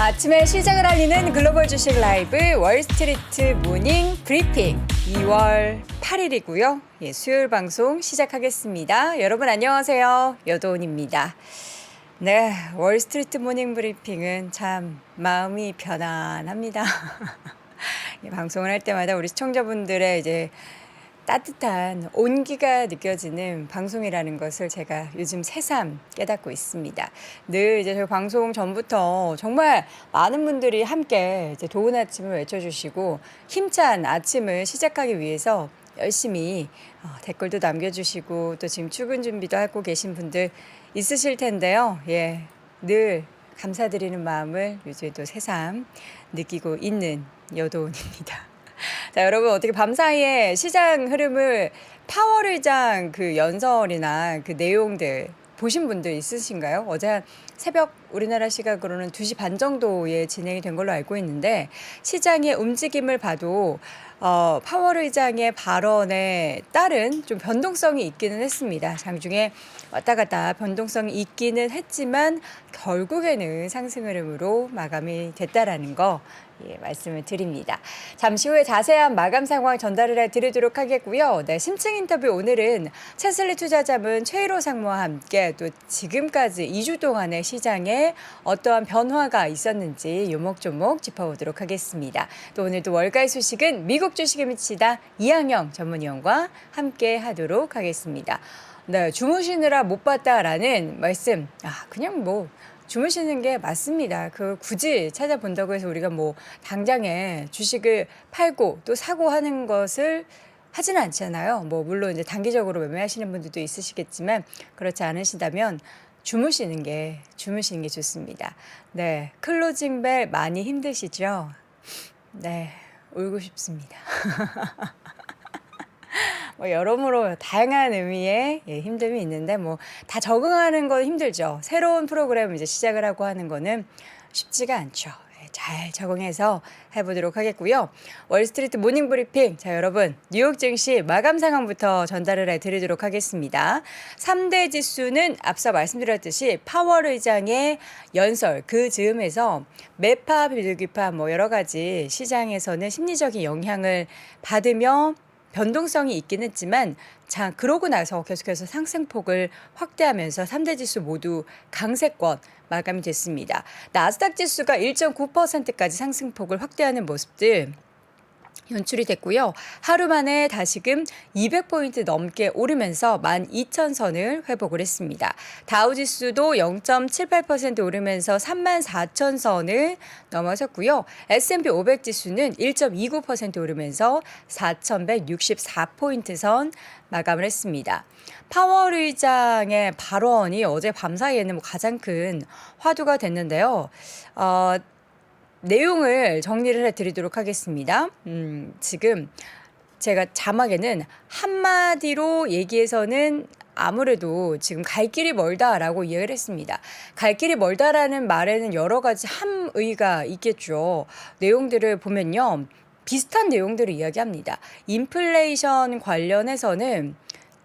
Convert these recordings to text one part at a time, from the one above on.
아침에 시작을 알리는 글로벌 주식 라이브 월스트리트 모닝 브리핑 2월 8일이고요. 수요일 방송 시작하겠습니다. 여러분 안녕하세요. 여도은입니다. 네, 월스트리트 모닝 브리핑은 참 마음이 편안합니다. 방송을 할 때마다 우리 시청자분들의 이제 따뜻한 온기가 느껴지는 방송이라는 것을 제가 요즘 새삼 깨닫고 있습니다. 늘 이제 저희 방송 전부터 정말 많은 분들이 함께 이제 좋은 아침을 외쳐주시고 힘찬 아침을 시작하기 위해서 열심히 댓글도 남겨주시고 또 지금 출근 준비도 하고 계신 분들 있으실 텐데요. 늘 감사드리는 마음을 요즘에도 새삼 느끼고 있는 여도은입니다. 자, 여러분 어떻게 밤사이에 시장 흐름을 파월의장 그 연설이나 그 내용들 보신 분들 있으신가요? 어제 한 새벽 우리나라 시각으로는 2시 반 정도에 진행이 된 걸로 알고 있는데 시장의 움직임을 봐도 파월의장의 발언에 따른 좀 변동성이 있기는 했습니다. 장중에 왔다 갔다 변동성이 있기는 했지만 결국에는 상승 흐름으로 마감이 됐다라는 거 말씀을 드립니다. 잠시 후에 자세한 마감 상황 전달을 해드리도록 하겠고요. 네, 심층 인터뷰 오늘은 채슬리 투자자문 최일호 상무와 함께 또 지금까지 2주 동안의 시장에 어떠한 변화가 있었는지 요목조목 짚어보도록 하겠습니다. 또 오늘도 월가의 소식은 미국 주식에 미치다 이항영 전문위원과 함께 하도록 하겠습니다. 네, 주무시느라 못 봤다라는 말씀. 그냥 주무시는 게 맞습니다. 굳이 찾아본다고 해서 우리가 당장에 주식을 팔고 또 사고 하는 것을 하지는 않잖아요. 물론 이제 단기적으로 매매하시는 분들도 있으시겠지만 그렇지 않으시다면 주무시는 게 좋습니다. 네, 클로징 벨 많이 힘드시죠? 네, 울고 싶습니다. 여러모로 다양한 의미의 힘듦이 있는데 다 적응하는 건 힘들죠. 새로운 프로그램을 이제 시작을 하고 하는 거는 쉽지가 않죠. 잘 적응해서 해보도록 하겠고요. 월스트리트 모닝 브리핑. 자, 여러분 뉴욕 증시 마감 상황부터 전달을 해드리도록 하겠습니다. 3대 지수는 앞서 말씀드렸듯이 파월 의장의 연설 그 즈음에서 매파 비둘기파 여러 가지 시장에서는 심리적인 영향을 받으며 변동성이 있긴 했지만 그러고 나서 계속해서 상승폭을 확대하면서 3대 지수 모두 강세권 마감이 됐습니다. 나스닥 지수가 1.9%까지 상승폭을 확대하는 모습들 연출이 됐고요. 하루 만에 다시금 200포인트 넘게 오르면서 12,000선을 회복을 했습니다. 다우지수도 0.78% 오르면서 34,000선을 넘어섰고요. S&P 500 지수는 1.29% 오르면서 4,164포인트 선 마감을 했습니다. 파월 의장의 발언이 어제 밤사이에는 가장 큰 화두가 됐는데요. 내용을 정리를 해드리도록 하겠습니다. 지금 제가 자막에는 한마디로 얘기해서는 아무래도 지금 갈 길이 멀다라고 이야기를 했습니다. 갈 길이 멀다라는 말에는 여러 가지 함의가 있겠죠. 내용들을 보면요. 비슷한 내용들을 이야기합니다. 인플레이션 관련해서는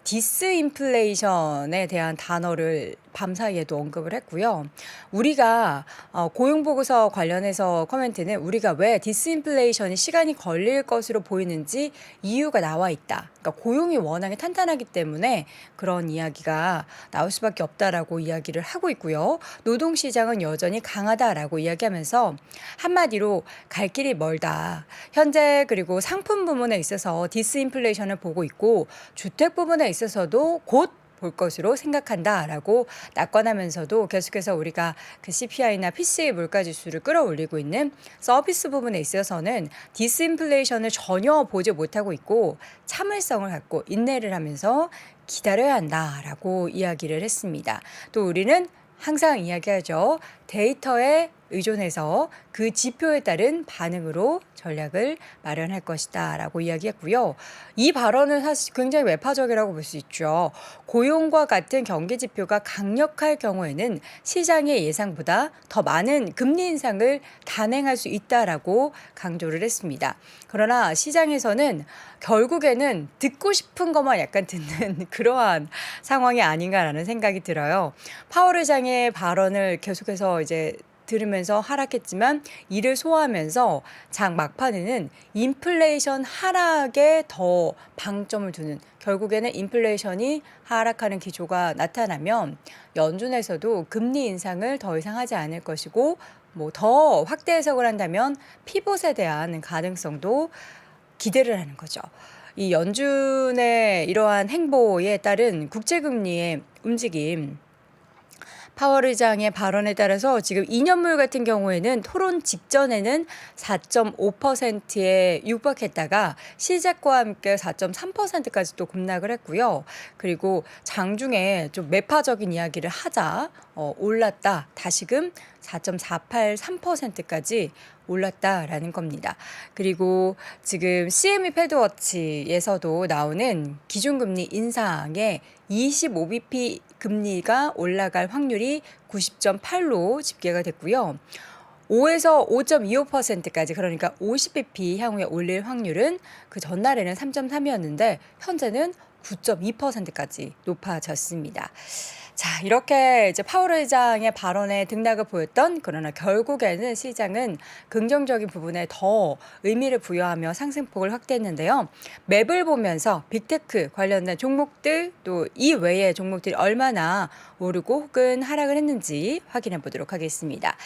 디스인플레이션에 대한 단어를 밤사이에도 언급을 했고요. 우리가 고용보고서 관련해서 코멘트는 우리가 왜 디스인플레이션이 시간이 걸릴 것으로 보이는지 이유가 나와 있다. 그러니까 고용이 워낙에 탄탄하기 때문에 그런 이야기가 나올 수밖에 없다라고 이야기를 하고 있고요. 노동시장은 여전히 강하다라고 이야기하면서 한마디로 갈 길이 멀다. 현재 그리고 상품 부문에 있어서 디스인플레이션을 보고 있고 주택 부문에 있어서도 곧 볼 것으로 생각한다라고 낙관하면서도 계속해서 우리가 그 CPI나 PCE 물가지수를 끌어올리고 있는 서비스 부분에 있어서는 디스인플레이션을 전혀 보지 못하고 있고 참을성을 갖고 인내를 하면서 기다려야 한다라고 이야기를 했습니다. 또 우리는 항상 이야기하죠. 데이터에 의존해서 그 지표에 따른 반응으로 전략을 마련할 것이다 라고 이야기했고요. 이 발언은 사실 굉장히 외파적이라고 볼 수 있죠. 고용과 같은 경기 지표가 강력할 경우에는 시장의 예상보다 더 많은 금리 인상을 단행할 수 있다라고 강조를 했습니다. 그러나 시장에서는 결국에는 듣고 싶은 것만 약간 듣는 그러한 상황이 아닌가라는 생각이 들어요. 파월 의장의 발언을 계속해서 이제 들으면서 하락했지만 이를 소화하면서 장 막판에는 인플레이션 하락에 더 방점을 두는, 결국에는 인플레이션이 하락하는 기조가 나타나면 연준에서도 금리 인상을 더 이상 하지 않을 것이고 뭐 더 확대 해석을 한다면 피봇에 대한 가능성도 기대를 하는 거죠. 이 연준의 이러한 행보에 따른 국제금리의 움직임, 파월 의장의 발언에 따라서 지금 2년물 같은 경우에는 토론 직전에는 4.5%에 육박했다가 시작과 함께 4.3%까지 또 급락을 했고요. 그리고 장중에 좀 매파적인 이야기를 하자 올랐다. 다시금 4.483%까지 올랐다라는 겁니다. 그리고 지금 CME 패드워치에서도 나오는 기준금리 인상에 25bp 금리가 올라갈 확률이 90.8로 집계가 됐고요. 5에서 5.25%까지, 그러니까 50bp 향후에 올릴 확률은 그 전날에는 3.3이었는데 현재는 9.2%까지 높아졌습니다. 자, 이렇게 이제 파월 의장의 발언에 등락을 보였던, 그러나 결국에는 시장은 긍정적인 부분에 더 의미를 부여하며 상승폭을 확대했는데요. 맵을 보면서 빅테크 관련된 종목들, 또 이 외의 종목들이 얼마나 오르고 혹은 하락을 했는지 확인해 보도록 하겠습니다.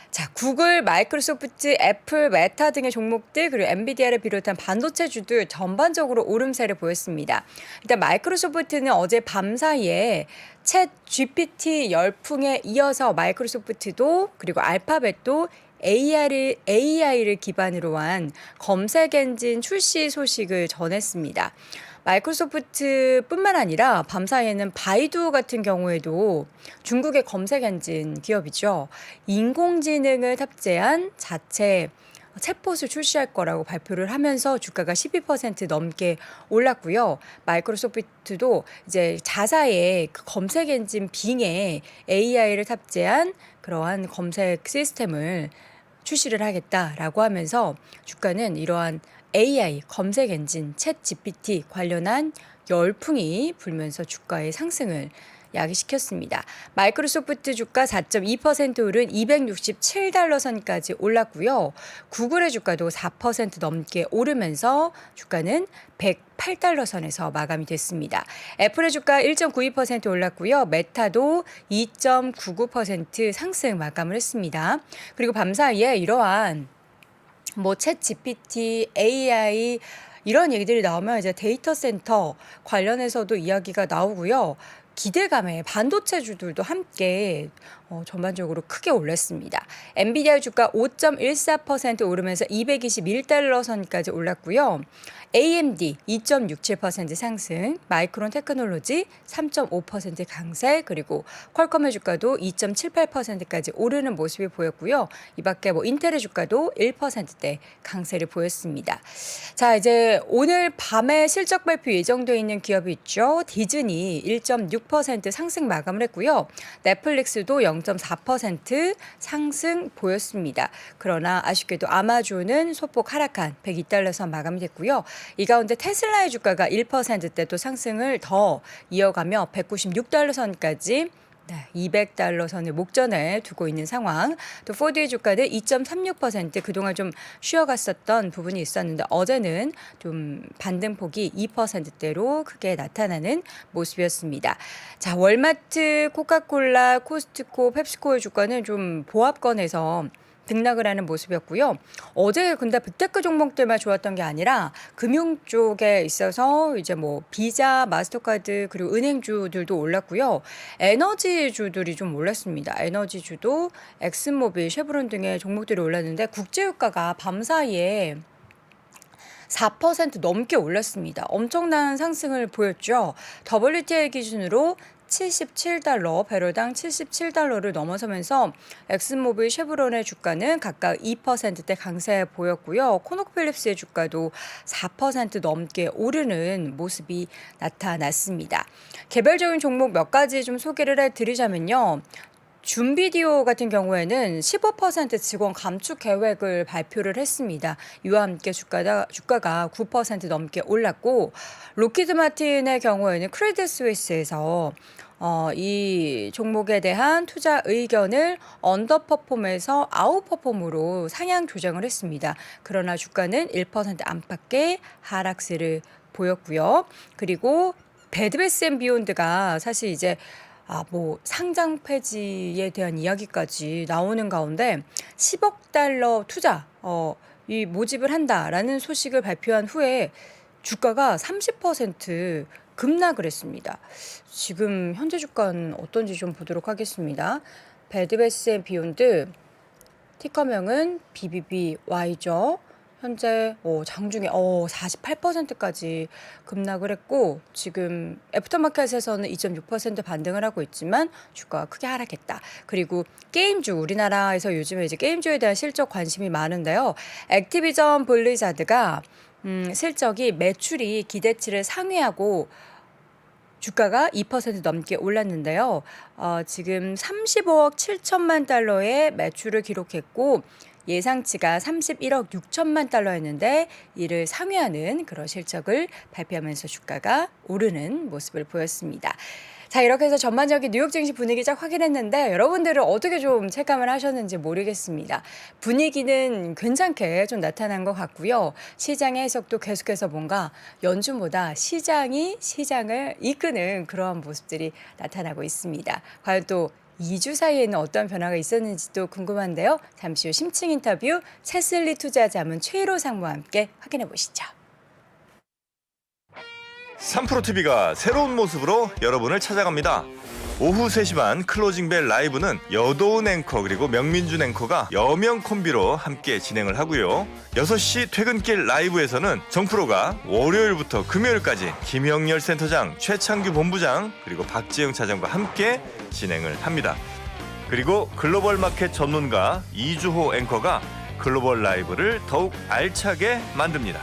자, 구글, 마이크로소프트, 애플, 메타 등의 종목들, 그리고 엔비디아를 비롯한 반도체주들 전반적으로 오름세를 보였습니다. 일단 마이크로소프트는 어제 밤 사이에 챗 GPT 열풍에 이어서 마이크로소프트도 그리고 알파벳도 AI를 기반으로 한 검색 엔진 출시 소식을 전했습니다. 마이크로소프트뿐만 아니라 밤사이에는 바이두 같은 경우에도 중국의 검색 엔진 기업이죠. 인공지능을 탑재한 자체 챗봇을 출시할 거라고 발표를 하면서 주가가 12% 넘게 올랐고요. 마이크로소프트도 이제 자사의 그 검색 엔진 빙에 AI를 탑재한 그러한 검색 시스템을 출시를 하겠다라고 하면서 주가는 이러한 AI 검색 엔진 챗 GPT 관련한 열풍이 불면서 주가의 상승을 야기시켰습니다. 마이크로소프트 주가 4.2% 오른 267달러 선까지 올랐고요. 구글의 주가도 4% 넘게 오르면서 주가는 108달러 선에서 마감이 됐습니다. 애플의 주가 1.92% 올랐고요. 메타도 2.99% 상승 마감을 했습니다. 그리고 밤사이에 이러한 챗 GPT, AI 이런 얘기들이 나오면 이제 데이터 센터 관련해서도 이야기가 나오고요. 기대감에 반도체주들도 함께 전반적으로 크게 올랐습니다. 엔비디아 주가 5.14% 오르면서 221달러 선까지 올랐고요. AMD 2.67% 상승, 마이크론 테크놀로지 3.5% 강세, 그리고 퀄컴의 주가도 2.78%까지 오르는 모습이 보였고요. 이 밖에 인텔의 주가도 1%대 강세를 보였습니다. 자, 이제 오늘 밤에 실적 발표 예정되어 있는 기업이 있죠. 디즈니 1.6% 상승 마감을 했고요. 넷플릭스도 0.4% 상승 보였습니다. 그러나 아쉽게도 아마존은 소폭 하락한 102달러 선 마감이 됐고요. 이 가운데 테슬라의 주가가 1%대 또 상승을 더 이어가며 196달러 선까지 네, 200달러 선을 목전에 두고 있는 상황. 또 포드의 주가는 2.36% 그동안 좀 쉬어갔었던 부분이 있었는데 어제는 좀 반등폭이 2%대로 크게 나타나는 모습이었습니다. 자, 월마트, 코카콜라, 코스트코, 펩시코의 주가는 좀 보합권에서 등락을 하는 모습이었고요. 어제 근데 빅테크 종목들만 좋았던 게 아니라 금융 쪽에 있어서 이제 뭐 비자, 마스터카드 그리고 은행주들도 올랐고요. 에너지주들이 좀 올랐습니다. 에너지주도 엑슨모빌, 쉐브론 등의 종목들이 올랐는데 국제유가가 밤사이에 4% 넘게 올랐습니다. 엄청난 상승을 보였죠. WTI 기준으로 77달러, 배럴당 77달러를 넘어서면서 엑슨모빌, 쉐브론의 주가는 각각 2%대 강세 보였고요. 코노크필립스의 주가도 4% 넘게 오르는 모습이 나타났습니다. 개별적인 종목 몇 가지 좀 소개를 해드리자면요. 줌비디오 같은 경우에는 15% 직원 감축 계획을 발표를 했습니다. 이와 함께 주가가 9% 넘게 올랐고, 로키드 마틴의 경우에는 크레딧 스위스에서 이 종목에 대한 투자 의견을 언더퍼폼에서 아웃퍼폼으로 상향 조정을 했습니다. 그러나 주가는 1% 안팎의 하락세를 보였고요. 그리고 베드베스앤비욘드가 사실 이제 뭐 상장 폐지에 대한 이야기까지 나오는 가운데 10억 달러 투자 이 모집을 한다라는 소식을 발표한 후에 주가가 30% 급락을 했습니다. 지금 현재 주가는 어떤지 좀 보도록 하겠습니다. 베드베스앤비욘드 티커명은 BBBY죠. 현재 장중에 48%까지 급락을 했고 지금 애프터마켓에서는 2.6% 반등을 하고 있지만 주가가 크게 하락했다. 그리고 게임주, 우리나라에서 요즘에 이제 게임주에 대한 실적 관심이 많은데요. 액티비전 블리자드가 실적이 매출이 기대치를 상회하고 주가가 2% 넘게 올랐는데요. 지금 35억 7천만 달러의 매출을 기록했고 예상치가 31억 6천만 달러였는데 이를 상회하는 그런 실적을 발표하면서 주가가 오르는 모습을 보였습니다. 자, 이렇게 해서 전반적인 뉴욕 증시 분위기 쫙 확인했는데 여러분들은 어떻게 좀 체감을 하셨는지 모르겠습니다. 분위기는 괜찮게 좀 나타난 것 같고요. 시장의 해석도 계속해서 뭔가 연준보다 시장이 시장을 이끄는 그러한 모습들이 나타나고 있습니다. 과연 또 2주 사이에는 어떤 변화가 있었는지도 궁금한데요. 잠시 후 심층 인터뷰 채슬리 투자자문 최일호 상무와 함께 확인해 보시죠. 3프로TV가 새로운 모습으로 여러분을 찾아갑니다. 오후 3시 반 클로징벨 라이브는 여도은 앵커 그리고 명민준 앵커가 여명 콤비로 함께 진행을 하고요. 6시 퇴근길 라이브에서는 정프로가 월요일부터 금요일까지 김영렬 센터장, 최창규 본부장 그리고 박지영 차장과 함께 진행을 합니다. 그리고 글로벌 마켓 전문가 이주호 앵커가 글로벌 라이브를 더욱 알차게 만듭니다.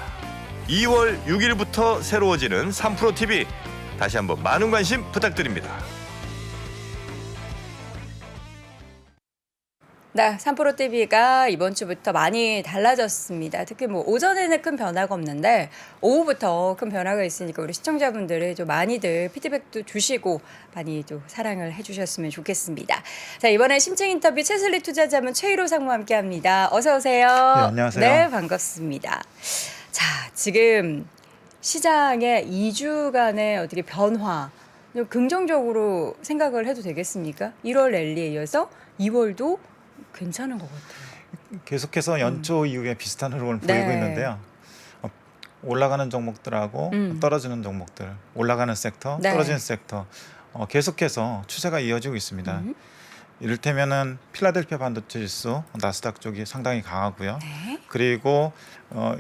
2월 6일부터 새로워지는 3프로TV 다시 한번 많은 관심 부탁드립니다. 네, 3프로TV가 이번 주부터 많이 달라졌습니다. 특히 뭐 오전에는 큰 변화가 없는데 오후부터 큰 변화가 있으니까 우리 시청자분들이 좀 많이들 피드백도 주시고 많이 또 사랑을 해주셨으면 좋겠습니다. 자, 이번에 심층 인터뷰 채슬리 투자자문 최일호 상무와 함께합니다. 어서 오세요. 네, 안녕하세요. 네, 반갑습니다. 자, 지금 시장의 2주간의 어떻게 변화 좀 긍정적으로 생각을 해도 되겠습니까? 1월 랠리에 이어서 2월도 괜찮은 것 같아요. 계속해서 연초 이후에 비슷한 흐름을 네. 보이고 있는데요. 올라가는 종목들하고 떨어지는 종목들, 올라가는 섹터, 네. 떨어지는 섹터 계속해서 추세가 이어지고 있습니다. 이를테면은 필라델피아 반도체 지수, 나스닥 쪽이 상당히 강하고요. 네. 그리고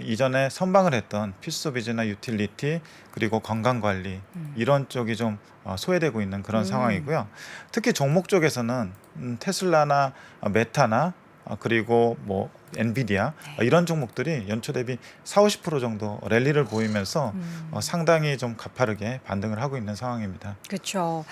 이전에 선방을 했던 필수비즈나 유틸리티 그리고 건강관리 이런 쪽이 좀 소외되고 있는 그런 상황이고요. 특히 종목 쪽에서는 테슬라나 메타나 그리고 뭐 엔비디아 이런 종목들이 연초 대비 40-50% 정도 랠리를 보이면서 상당히 좀 가파르게 반등을 하고 있는 상황입니다. 그렇죠.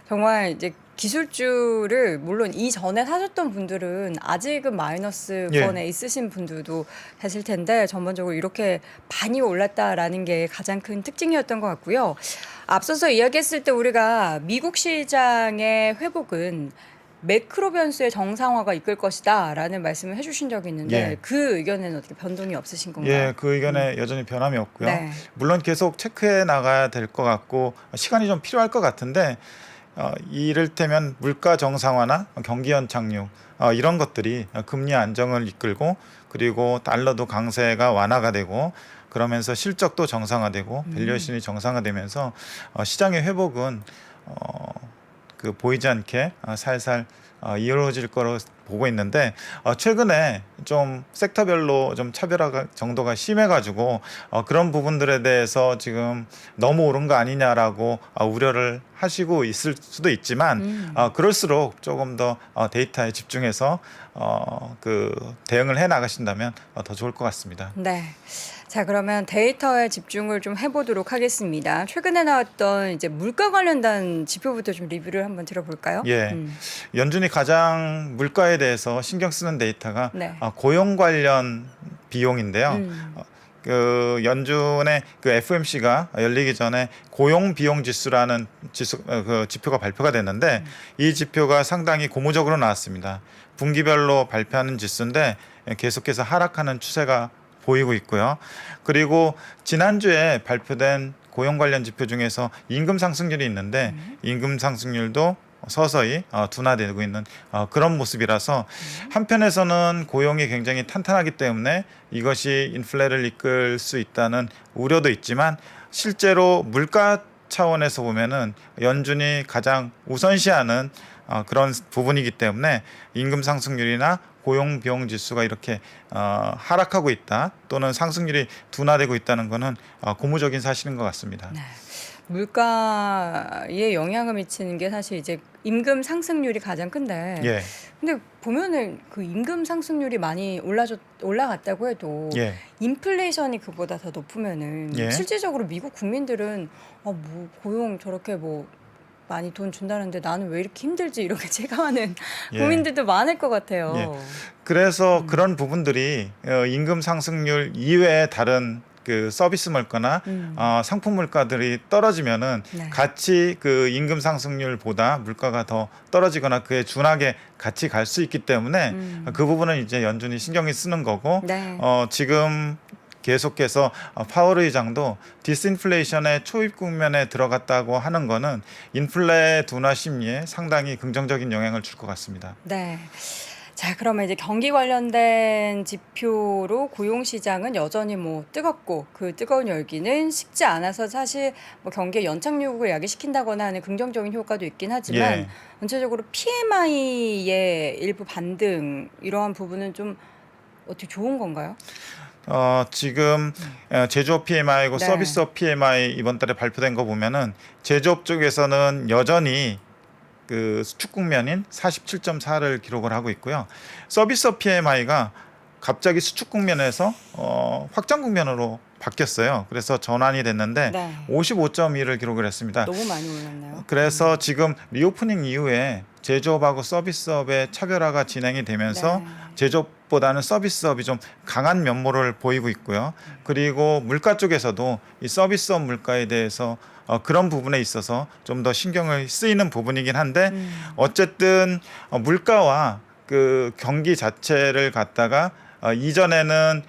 정말 이제 기술주를 물론 이전에 사셨던 분들은 아직은 마이너스권에 예. 있으신 분들도 계실 텐데 전반적으로 이렇게 많이 올랐다라는 게 가장 큰 특징이었던 것 같고요. 앞서서 이야기했을 때 우리가 미국 시장의 회복은 매크로 변수의 정상화가 이끌 것이다라는 말씀을 해주신 적이 있는데 예. 그 의견에는 어떻게 변동이 없으신 건가요? 예, 그 의견에 여전히 변함이 없고요. 네. 물론 계속 체크해 나가야 될 것 같고 시간이 좀 필요할 것 같은데 이를테면 물가 정상화나 경기 연착륙 이런 것들이 금리 안정을 이끌고 그리고 달러도 강세가 완화가 되고 그러면서 실적도 정상화되고 밸류에이션이 정상화되면서 시장의 회복은 그 보이지 않게 살살 이루어질 거로 보고 있는데 최근에 좀 섹터별로 좀 차별화 정도가 심해가지고 그런 부분들에 대해서 지금 너무 오른 거 아니냐라고 우려를 하시고 있을 수도 있지만 그럴수록 조금 더 데이터에 집중해서 그 대응을 해 나가신다면 더 좋을 것 같습니다. 네. 자, 그러면 데이터에 집중을 좀 해보도록 하겠습니다. 최근에 나왔던 이제 물가 관련된 지표부터 좀 리뷰를 한번 들어볼까요? 예, 연준이 가장 물가에 대해서 신경 쓰는 데이터가 네. 고용 관련 비용인데요. 그 연준의 그 FOMC가 열리기 전에 고용 비용 지수라는 그 지표가 발표가 됐는데 이 지표가 상당히 고무적으로 나왔습니다. 분기별로 발표하는 지수인데 계속해서 하락하는 추세가 보이고 있고요. 그리고 지난주에 발표된 고용 관련 지표 중에서 임금 상승률이 있는데 임금 상승률도 서서히 둔화되고 있는 그런 모습이라서 한편에서는 고용이 굉장히 탄탄하기 때문에 이것이 인플레를 이끌 수 있다는 우려도 있지만 실제로 물가 차원에서 보면은 연준이 가장 우선시하는 그런 부분이기 때문에 임금 상승률이나 고용 비용 지수가 이렇게 하락하고 있다 또는 상승률이 둔화되고 있다는 것은 고무적인 사실인 것 같습니다. 네. 물가에 영향을 미치는 게 사실 이제 임금 상승률이 가장 큰데 예, 근데 보면은 그 임금 상승률이 많이 올라갔다고 해도 예, 인플레이션이 그보다 더 높으면은 예. 실질적으로 미국 국민들은 뭐 고용 저렇게 뭐 많이 돈 준다는데 나는 왜 이렇게 힘들지 이렇게 체감하는 예. 국민들도 많을 것 같아요. 예. 그래서 그런 부분들이 임금 상승률 이외에 다른 그 서비스 물가나 상품 물가들이 떨어지면은 네. 같이 그 임금 상승률보다 물가가 더 떨어지거나 그에 준하게 같이 갈 수 있기 때문에 그 부분은 이제 연준이 신경이 쓰는 거고 네. 지금 계속해서 파월 의장도 디스인플레이션의 초입 국면에 들어갔다고 하는 거는 인플레 둔화 심리에 상당히 긍정적인 영향을 줄 것 같습니다. 네. 자, 그러면 이제 경기 관련된 지표로 고용 시장은 여전히 뭐 뜨겁고 그 뜨거운 열기는 식지 않아서 사실 뭐 경기의 연착륙을 야기시킨다거나 하는 긍정적인 효과도 있긴 하지만 예. 전체적으로 PMI의 일부 반등 이러한 부분은 좀 어떻게 좋은 건가요? 지금 제조업 PMI고 네. 서비스업 PMI 이번 달에 발표된 거 보면은 제조업 쪽에서는 여전히 그 수축 국면인 47.4를 기록을 하고 있고요. 서비스업 PMI가 갑자기 수축 국면에서 확장 국면으로 바뀌었어요. 그래서 전환이 됐는데 네. 55.2를 기록을 했습니다. 너무 많이 올랐나요? 그래서 지금 리오프닝 이후에 제조업하고 서비스업의 차별화가 진행이 되면서 네. 제조업보다는 서비스업이 좀 강한 면모를 보이고 있고요. 그리고 물가 쪽에서도 이 서비스업 물가에 대해서 그런 부분에 있어서 좀 더 신경을 쓰이는 부분이긴 한데 어쨌든 물가와 그 경기 자체를 갖다가 이전에는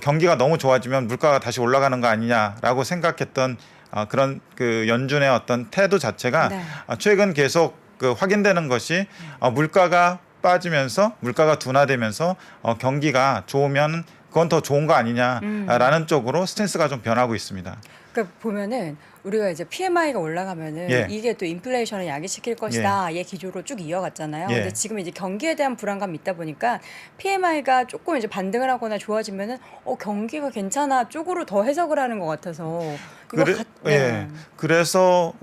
경기가 너무 좋아지면 물가가 다시 올라가는 거 아니냐라고 생각했던 그런 그 연준의 어떤 태도 자체가 네. 최근 계속 그 확인되는 것이 물가가 빠지면서 물가가 둔화되면서 경기가 좋으면 그건 더 좋은 거 아니냐라는 쪽으로 스탠스가 좀 변하고 있습니다. 그러니까 보면은 우리가 이제 PMI가 올라가면은 예. 이게 또 인플레이션을 야기시킬 것이다. 얘 기조로 쭉 이어갔잖아요. 예. 근데 지금 이제 경기에 대한 불안감이 있다 보니까 PMI가 조금 이제 반등을 하거나 좋아지면은 경기가 괜찮아 쪽으로 더 해석을 하는 것 같아서 이거 예. 그래서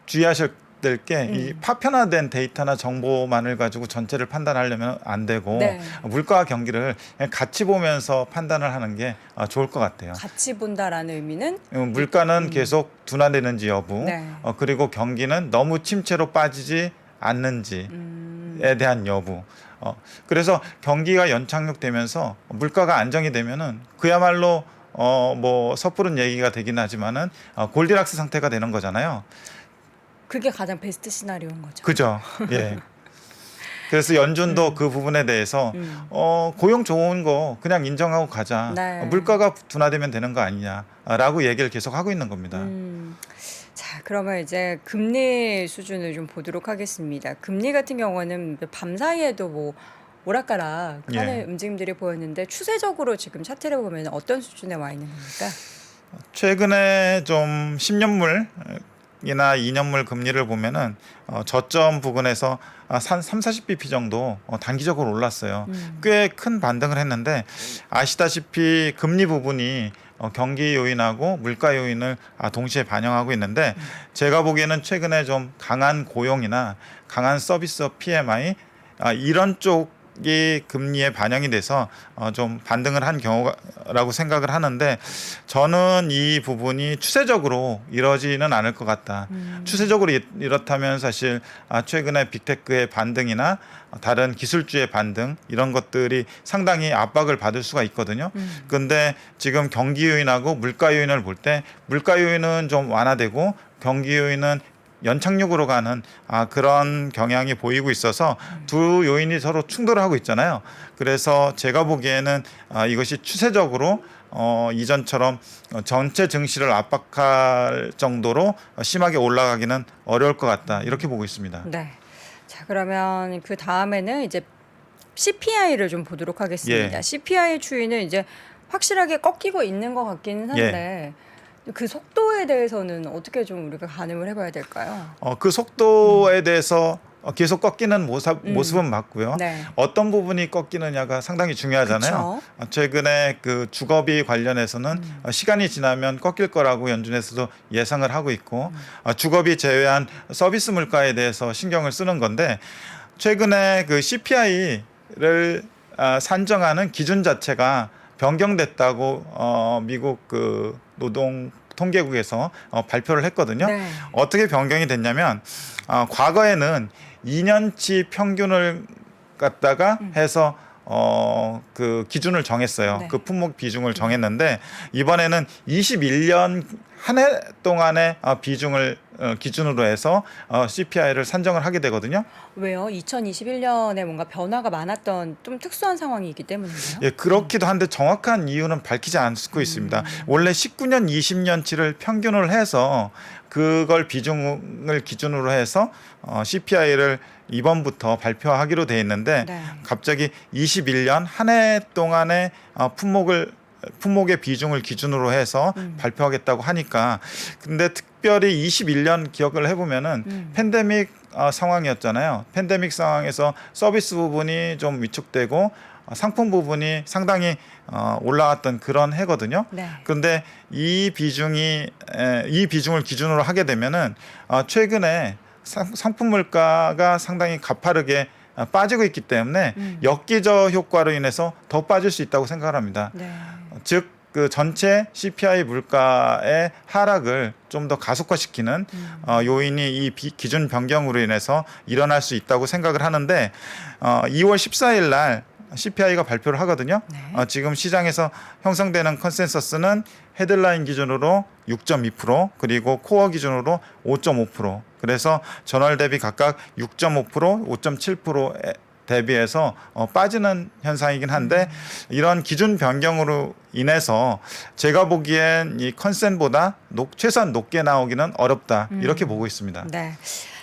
주의하실 될 게 이 파편화된 데이터나 정보만을 가지고 전체를 판단하려면 안 되고 네. 물가와 경기를 그냥 같이 보면서 판단을 하는 게 좋을 것 같아요. 같이 본다라는 의미는 물가는 계속 둔화되는지 여부, 네. 그리고 경기는 너무 침체로 빠지지 않는지에 대한 여부. 그래서 경기가 연착륙되면서 물가가 안정이 되면은 그야말로 뭐 섣부른 얘기가 되긴 하지만은 골디락스 상태가 되는 거잖아요. 그게 가장 베스트 시나리오인 거죠. 그죠? 예. 그래서 연준도 그 부분에 대해서 고용 좋은 거 그냥 인정하고 가자. 네. 물가가 둔화되면 되는 거 아니냐라고 얘기를 계속 하고 있는 겁니다. 자, 그러면 이제 금리 수준을 좀 보도록 하겠습니다. 금리 같은 경우는 밤 사이에도 뭐 오락가락 하는 예. 움직임들이 보였는데 추세적으로 지금 차트를 보면 어떤 수준에 와 있는 겁니까? 최근에 좀 10년물이나 2년물 금리를 보면은 저점 부근에서 30-40bp 정도 단기적으로 올랐어요. 꽤 큰 반등을 했는데 아시다시피 금리 부분이 경기 요인하고 물가 요인을 동시에 반영하고 있는데 제가 보기에는 최근에 좀 강한 고용이나 강한 서비스업 PMI 이런 쪽이 금리에 반영이 돼서 좀 반등을 한 경우라고 생각을 하는데 저는 이 부분이 추세적으로 이러지는 않을 것 같다. 추세적으로 이렇다면 사실 최근에 빅테크의 반등이나 다른 기술주의 반등 이런 것들이 상당히 압박을 받을 수가 있거든요. 근데 지금 경기 요인하고 물가 요인을 볼 때 물가 요인은 좀 완화되고 경기 요인은 연착륙으로 가는 그런 경향이 보이고 있어서 두 요인이 서로 충돌하고 있잖아요. 그래서 제가 보기에는 이것이 추세적으로 이전처럼 전체 증시를 압박할 정도로 심하게 올라가기는 어려울 것 같다. 이렇게 보고 있습니다. 네. 자, 그러면 그 다음에는 이제 CPI를 좀 보도록 하겠습니다. 예. CPI 추이는 이제 확실하게 꺾이고 있는 것 같기는 한데 그 속도에 대해서는 어떻게 좀 우리가 가늠을 해봐야 될까요? 그 속도에 대해서 계속 꺾이는 모습은 맞고요. 네. 어떤 부분이 꺾이느냐가 상당히 중요하잖아요. 그쵸. 최근에 그 주거비 관련해서는 시간이 지나면 꺾일 거라고 연준에서도 예상을 하고 있고 주거비 제외한 서비스 물가에 대해서 신경을 쓰는 건데 최근에 그 CPI를 산정하는 기준 자체가 변경됐다고 미국 그 노동 통계국에서 발표를 했거든요. 네. 어떻게 변경이 됐냐면 과거에는 2년치 평균을 갖다가 해서 그 기준을 정했어요. 네. 그 품목 비중을 정했는데 이번에는 21년 한 해 동안의 비중을 기준으로 해서 CPI를 산정을 하게 되거든요. 왜요? 2021년에 뭔가 변화가 많았던 좀 특수한 상황이 있기 때문인가요? 예, 그렇기도 한데 정확한 이유는 밝히지 않고 있습니다. 원래 19년, 20년치를 평균을 해서 그걸 비중을 기준으로 해서 CPI를 이번부터 발표하기로 돼 있는데 네. 갑자기 21년 한 해 동안의 품목의 비중을 기준으로 해서 발표하겠다고 하니까 근데 특별히 21년 기억을 해보면은 팬데믹 상황이었잖아요. 팬데믹 상황에서 서비스 부분이 좀 위축되고 상품 부분이 상당히 올라왔던 그런 해거든요. 네. 그런데 이 비중을 기준으로 하게 되면은 최근에 상품 물가가 상당히 가파르게 빠지고 있기 때문에 역기저 효과로 인해서 더 빠질 수 있다고 생각을 합니다. 네. 즉 그 전체 CPI 물가의 하락을 좀 더 가속화시키는 요인이 이 기준 변경으로 인해서 일어날 수 있다고 생각을 하는데 2월 14일 날 CPI가 발표를 하거든요. 네. 지금 시장에서 형성되는 컨센서스는 헤드라인 기준으로 6.2% 그리고 코어 기준으로 5.5% 그래서 전월 대비 각각 6.5% 5.7%에 대비해서 빠지는 현상이긴 한데 이런 기준 변경으로 인해서 제가 보기엔 이 컨센보다 최소한 높게 나오기는 어렵다 이렇게 보고 있습니다. 네.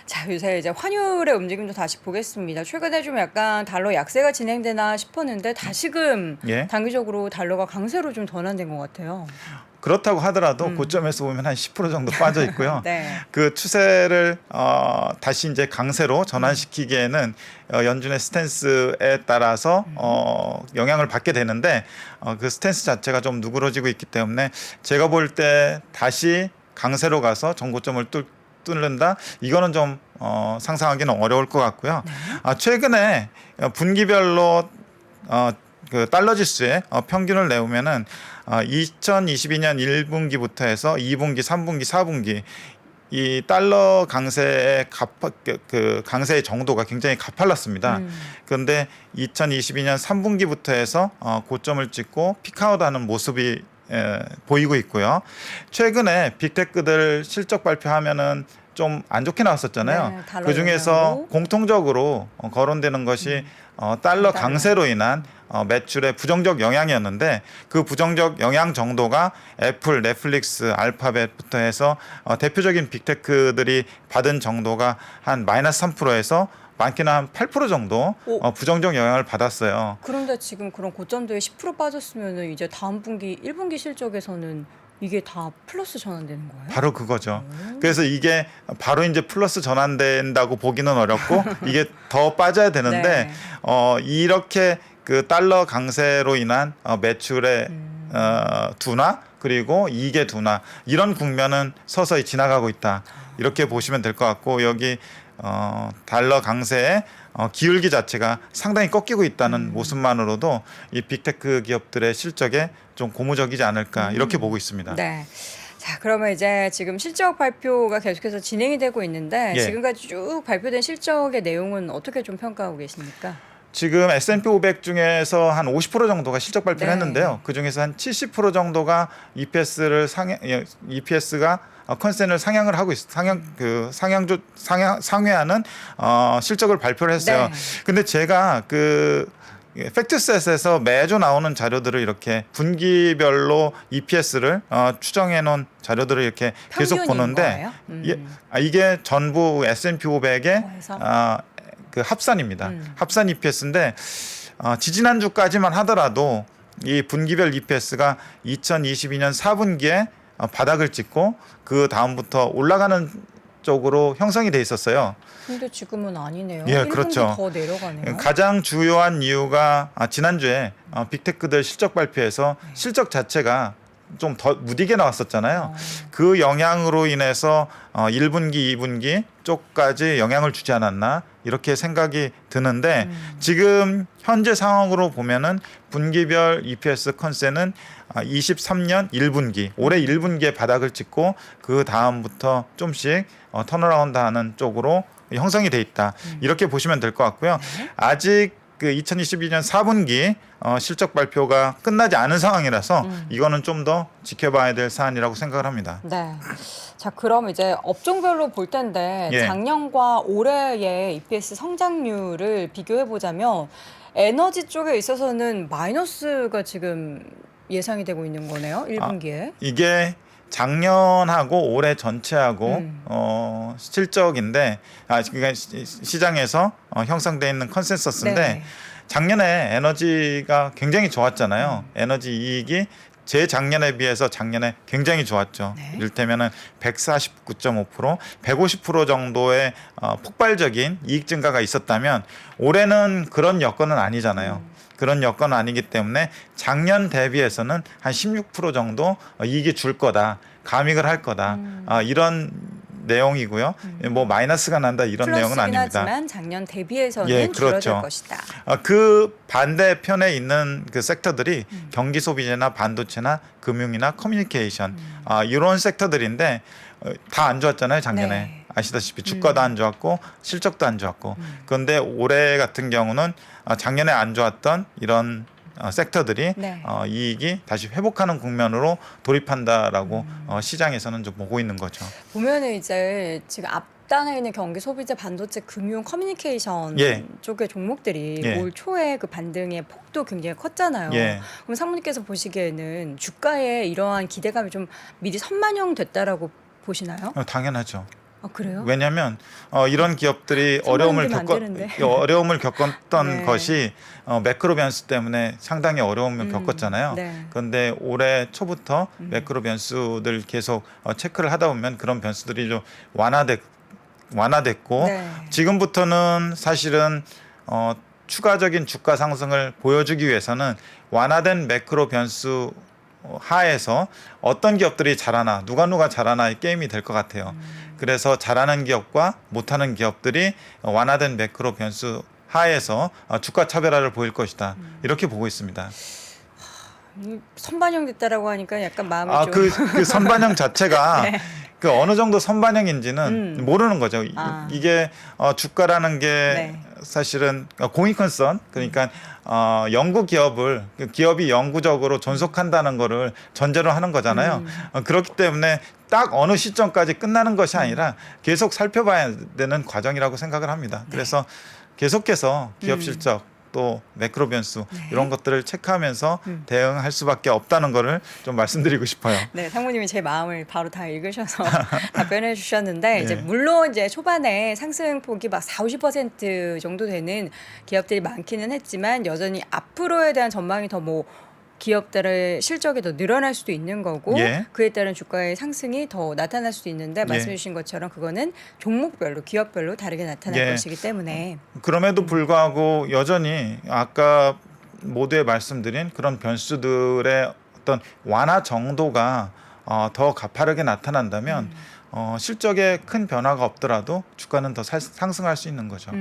자, 요새 이제 환율의 움직임도 다시 보겠습니다. 최근에 좀 약간 달러 약세가 진행되나 싶었는데 다시금 예. 단기적으로 달러가 강세로 좀 전환된 것 같아요. 그렇다고 하더라도 고점에서 보면 한 10% 정도 빠져 있고요. 네. 그 추세를 다시 이제 강세로 전환시키기에는 연준의 스탠스에 따라서 영향을 받게 되는데 그 스탠스 자체가 좀 누그러지고 있기 때문에 제가 볼 때 다시 강세로 가서 정고점을 뚫는다. 이거는 좀 상상하기는 어려울 것 같고요. 최근에 분기별로 그 달러 지수의 평균을 내보면은 2022년 1분기부터 해서 2분기, 3분기, 4분기 이 달러 강세의 강세의 정도가 굉장히 가팔랐습니다. 그런데 2022년 3분기부터 해서 고점을 찍고 피크아웃하는 모습이 보이고 있고요. 최근에 빅테크들 실적 발표하면은 좀 안 좋게 나왔었잖아요. 네, 달러 그 중에서 영향으로. 공통적으로 거론되는 것이 달러 강세로 인한 매출의 부정적 영향이었는데 그 부정적 영향 정도가 애플, 넷플릭스, 알파벳부터 해서 대표적인 빅테크들이 받은 정도가 한 마이너스 3%에서 많게는 한 8% 정도 오. 부정적 영향을 받았어요. 그런데 지금 그런 고점도에 10% 빠졌으면 이제 다음 분기 1분기 실적에서는 이게 다 플러스 전환되는 거예요? 바로 그거죠. 그래서 이게 바로 이제 플러스 전환된다고 보기는 어렵고 이게 더 빠져야 되는데 네. 이렇게 그 달러 강세로 인한 매출의 둔화 그리고 이익의 둔화 이런 국면은 서서히 지나가고 있다. 이렇게 보시면 될 것 같고 여기 달러 강세에 기울기 자체가 상당히 꺾이고 있다는 모습만으로도 이 빅테크 기업들의 실적에 좀 고무적이지 않을까 이렇게 보고 있습니다. 네. 자, 그러면 이제 지금 실적 발표가 계속해서 진행이 되고 있는데 예. 지금까지 쭉 발표된 실적의 내용은 어떻게 좀 평가하고 계십니까? 지금 S&P 500 중에서 한 50% 정도가 실적 발표를 네. 했는데요. 그 중에서 한 70% 정도가 EPS가 컨센을 상향을 하고 상회하는 실적을 발표를 했어요. 네. 근데 제가 그 팩트셋에서 매주 나오는 자료들을 이렇게 분기별로 EPS를 추정해 놓은 자료들을 이렇게 계속 평균인 보는데 거예요? 이게 전부 S&P 500의 더해서? 그 합산입니다. 합산 EPS인데 지지난주까지만 하더라도 이 분기별 EPS가 2022년 4분기에 바닥을 찍고 그 다음부터 올라가는 쪽으로 형성이 돼 있었어요. 근데 지금은 아니네요. 예, 1분기 그렇죠. 더 내려가네요. 가장 주요한 이유가 지난주에 빅테크들 실적 발표에서 실적 자체가 좀 더 무디게 나왔었잖아요. 그 영향으로 인해서 1분기, 2분기 쪽까지 영향을 주지 않았나 이렇게 생각이 드는데 지금 현재 상황으로 보면은 분기별 EPS 컨센은 23년 1분기 올해 1분기에 바닥을 찍고 그 다음부터 좀씩 턴어라운드하는 쪽으로 형성이 돼 있다. 이렇게 보시면 될 것 같고요. 아직 그 2022년 4분기 실적 발표가 끝나지 않은 상황이라서 이거는 좀 더 지켜봐야 될 사안이라고 생각을 합니다. 네. 자, 그럼 이제 업종별로 볼 텐데 예. 작년과 올해의 EPS 성장률을 비교해 보자면 에너지 쪽에 있어서는 마이너스가 지금 예상이 되고 있는 거네요. 1분기에. 이게 작년하고 올해 전체하고 실적인데 그러니까 시장에서 형성돼 있는 컨센서스인데 네. 작년에 에너지가 굉장히 좋았잖아요. 에너지 이익이 재작년에 비해서 작년에 굉장히 좋았죠. 네. 이를테면은 149.5%, 150% 정도의 폭발적인 이익 증가가 있었다면 올해는 그런 여건은 아니잖아요. 그런 여건은 아니기 때문에 작년 대비해서는 한 16% 정도 이익이 줄 거다. 감익을 할 거다. 이런 내용이고요. 뭐 마이너스가 난다 이런 내용은 플러스긴 아닙니다. 하지만 작년 대비해서는 예, 줄어들 그렇죠. 것이다. 그 반대편에 있는 그 섹터들이 경기 소비재나 반도체나 금융이나 커뮤니케이션 이런 섹터들인데 다 안 좋았잖아요 작년에. 네. 아시다시피 주가도 안 좋았고 실적도 안 좋았고 그런데 올해 같은 경우는 작년에 안 좋았던 이런 섹터들이 네. 이익이 다시 회복하는 국면으로 돌입한다라고 시장에서는 좀 보고 있는 거죠. 보면은 이제 지금 앞단에 있는 경기 소비재, 반도체, 금융, 커뮤니케이션 예. 쪽의 종목들이 예. 올 초에 그 반등의 폭도 굉장히 컸잖아요. 예. 그럼 상무님께서 보시기에는 주가에 이러한 기대감이 좀 미리 선반영 됐다라고 보시나요? 당연하죠. 아, 그래요? 왜냐하면 이런 기업들이 선반영되면 안 되는데. 어려움을 겪었던 네. 것이 매크로 변수 때문에 상당히 어려움을 겪었잖아요. 네. 그런데 올해 초부터 매크로 변수들 계속 체크를 하다 보면 그런 변수들이 좀 완화됐고 네. 지금부터는 사실은 추가적인 주가 상승을 보여주기 위해서는 완화된 매크로 변수 하에서 어떤 기업들이 잘하나 누가 잘하나의 게임이 될 것 같아요. 그래서 잘하는 기업과 못하는 기업들이 완화된 매크로 변수 하에서 주가 차별화를 보일 것이다. 이렇게 보고 있습니다. 선반영 됐다라고 하니까 약간 마음이 좀 그 선반영 자체가 네. 그 어느 정도 선반영인지는 모르는 거죠. 아. 이게 주가라는 게 네. 사실은 고잉 컨선, 그러니까 연구 기업을 기업이 영구적으로 존속한다는 거를 전제로 하는 거잖아요. 그렇기 때문에 딱 어느 시점까지 끝나는 것이 아니라 계속 살펴봐야 되는 과정이라고 생각을 합니다. 그래서 계속해서 기업 실적 또 매크로 변수 이런 것들을 체크하면서 대응할 수밖에 없다는 거를 좀 말씀드리고 싶어요. 네, 상무님이 제 마음을 바로 다 읽으셔서 답변해 주셨는데 이제 물론 이제 초반에 상승폭이 막 40~50% 정도 되는 기업들이 많기는 했지만 여전히 앞으로에 대한 전망이 더 뭐 기업들의 실적이 더 늘어날 수도 있는 거고 예. 그에 따른 주가의 상승이 더 나타날 수도 있는데 말씀해 주신 것처럼 그거는 종목별로 기업별로 다르게 나타날 예. 것이기 때문에 그럼에도 불구하고 여전히 아까 모두에 말씀드린 그런 변수들의 어떤 완화 정도가 더 가파르게 나타난다면 실적에 큰 변화가 없더라도 주가는 더 상승할 수 있는 거죠.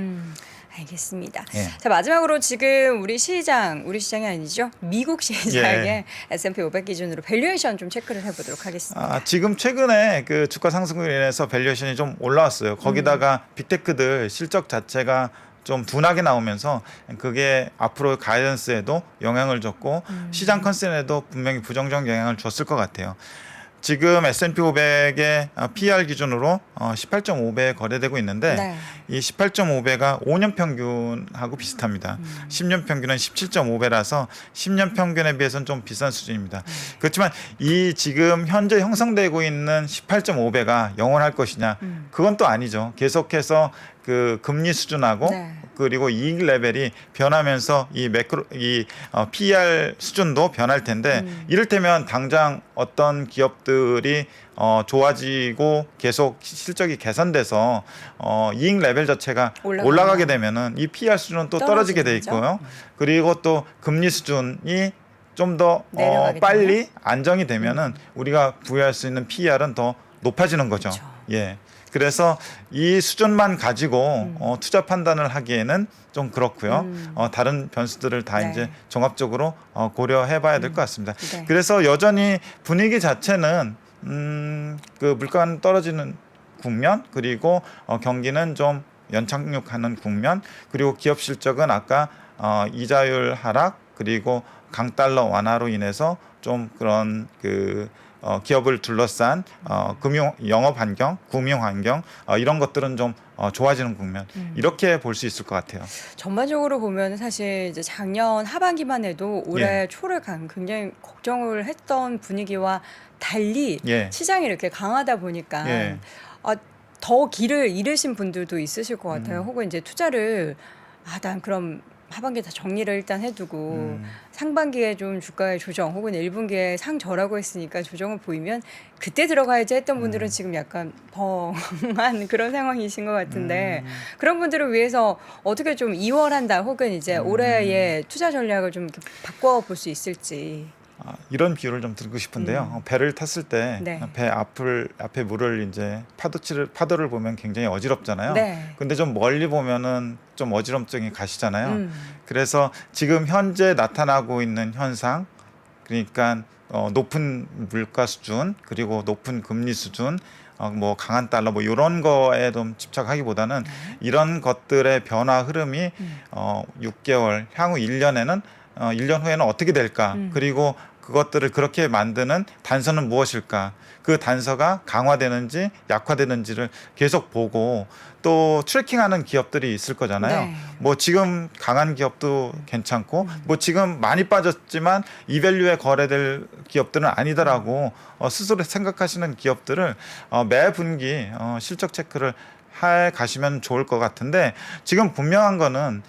알겠습니다. 예. 자, 마지막으로 지금 우리 시장이 아니죠. 미국 시장의 예. S&P 500 기준으로 밸류에이션 좀 체크를 해보도록 하겠습니다. 지금 최근에 그 주가 상승으로 인해서 밸류에이션이 좀 올라왔어요. 거기다가 빅테크들 실적 자체가 좀 둔하게 나오면서 그게 앞으로 가이던스에도 영향을 줬고 시장 컨센에도 분명히 부정적 영향을 줬을 것 같아요. 지금 S&P 500의 PER 기준으로 18.5배 거래되고 있는데 네. 이 18.5배가 5년 평균하고 비슷합니다. 10년 평균은 17.5배라서 10년 평균에 비해서는 좀 비싼 수준입니다. 그렇지만 이 지금 현재 형성되고 있는 18.5배가 영원할 것이냐? 그건 또 아니죠. 계속해서 그 금리 수준하고 네. 그리고 이익 레벨이 변하면서 이 PER 수준도 변할 텐데 이를테면 당장 어떤 기업들이 좋아지고 계속 실적이 개선돼서 이익 레벨 자체가 올라가게 되면은 이 PER 수준은 또 떨어지게 돼 있고요. 그리고 또 금리 수준이 좀 더 빨리 안정이 되면은 우리가 부여할 수 있는 PER은 더 높아지는 거죠. 그렇죠. 예. 그래서 이 수준만 가지고 투자 판단을 하기에는 좀 그렇고요. 다른 변수들을 다 네. 이제 종합적으로 고려해봐야 될 것 같습니다. 네. 그래서 여전히 분위기 자체는 그 물가는 떨어지는 국면 그리고 경기는 좀 연착륙하는 국면 그리고 기업 실적은 아까 이자율 하락 그리고 강달러 완화로 인해서 좀 그런 그 기업을 둘러싼 영업 환경, 금융 환경 이런 것들은 좀 좋아지는 국면 이렇게 볼 수 있을 것 같아요. 전반적으로 보면 사실 이제 작년 하반기만 해도 올해 예. 초를 굉장히 걱정을 했던 분위기와 달리 예. 시장이 이렇게 강하다 보니까 예. 더 길을 잃으신 분들도 있으실 것 같아요. 혹은 이제 투자를 난 그럼 하반기에 다 정리를 일단 해두고 상반기에 좀 주가의 조정 혹은 1분기에 상저라고 했으니까 조정을 보이면 그때 들어가야지 했던 분들은 지금 약간 벙한 그런 상황이신 것 같은데 그런 분들을 위해서 어떻게 좀 2월 한 달 혹은 이제 올해의 투자 전략을 좀 이렇게 바꿔볼 수 있을지. 이런 비유를 좀 드리고 싶은데요. 배를 탔을 때 배 네. 앞에 물을 이제 파도를 보면 굉장히 어지럽잖아요. 네. 근데 좀 멀리 보면은 좀 어지럼증이 가시잖아요. 그래서 지금 현재 나타나고 있는 현상, 그러니까 높은 물가 수준 그리고 높은 금리 수준, 뭐 강한 달러 뭐 이런 거에 좀 집착하기보다는 이런 것들의 변화 흐름이 6개월 향후 1년에는 1년 후에는 어떻게 될까? 그리고 그것들을 그렇게 만드는 단서는 무엇일까? 그 단서가 강화되는지 약화되는지를 계속 보고 또 트래킹하는 기업들이 있을 거잖아요. 네. 뭐 지금 강한 기업도 괜찮고 뭐 지금 많이 빠졌지만 이밸류에 거래될 기업들은 아니다라고 스스로 생각하시는 기업들을 매 분기 실적 체크를 해 가시면 좋을 것 같은데 지금 분명한 거는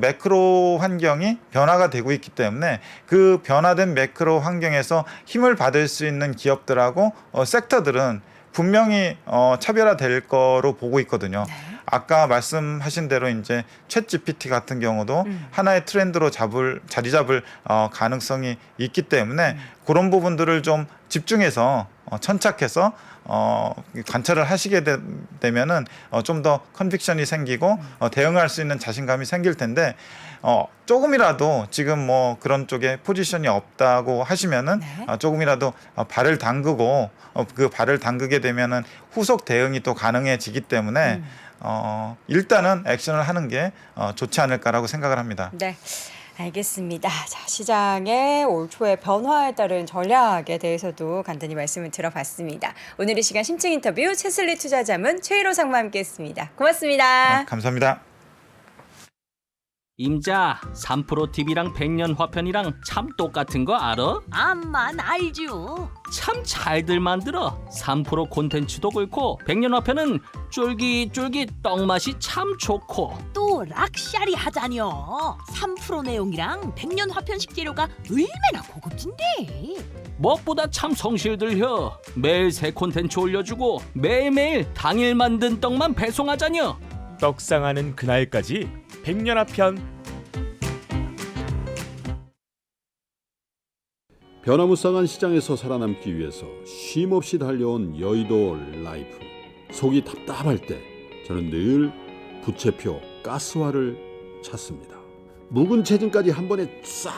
매크로 환경이 변화가 되고 있기 때문에 그 변화된 매크로 환경에서 힘을 받을 수 있는 기업들하고 섹터들은 분명히 차별화될 거로 보고 있거든요. 아까 말씀하신 대로 이제 챗 GPT 같은 경우도 하나의 트렌드로 자리 잡을 가능성이 있기 때문에 그런 부분들을 좀 집중해서 천착해서 관찰을 하시게 되면은 좀 더 컨빅션이 생기고 대응할 수 있는 자신감이 생길 텐데 조금이라도 지금 뭐 그런 쪽에 포지션이 없다고 하시면은 조금이라도 발을 담그고 그 발을 담그게 되면은 후속 대응이 또 가능해지기 때문에 일단은 액션을 하는 게 좋지 않을까라고 생각을 합니다. 네. 알겠습니다. 자, 시장의 올 초의 변화에 따른 전략에 대해서도 간단히 말씀을 들어봤습니다. 오늘 이 시간 심층 인터뷰 최슬리 투자자문 최일호 상무와 함께했습니다. 고맙습니다. 감사합니다. 임자 3프로 TV랑 백년 화편이랑 참 똑같은 거 알아? 암만 알죠. 참 잘들 만들어. 3프로 콘텐츠도 그렇고 백년 화편은 쫄깃쫄깃 떡맛이 참 좋고 또 락샤리 하자뇨. 3프로 내용이랑 백년 화편식 재료가 얼마나 고급진데. 무엇보다 참 성실들혀. 매일 새 콘텐츠 올려주고 매일매일 당일 만든 떡만 배송하자뇨. 떡상하는 그날까지 백년화편. 변화무쌍한 시장에서 살아남기 위해서 쉼없이 달려온 여의도 라이프. 속이 답답할 때 저는 늘 부채표 가스화를 찾습니다. 묵은 체증까지 한 번에 싹.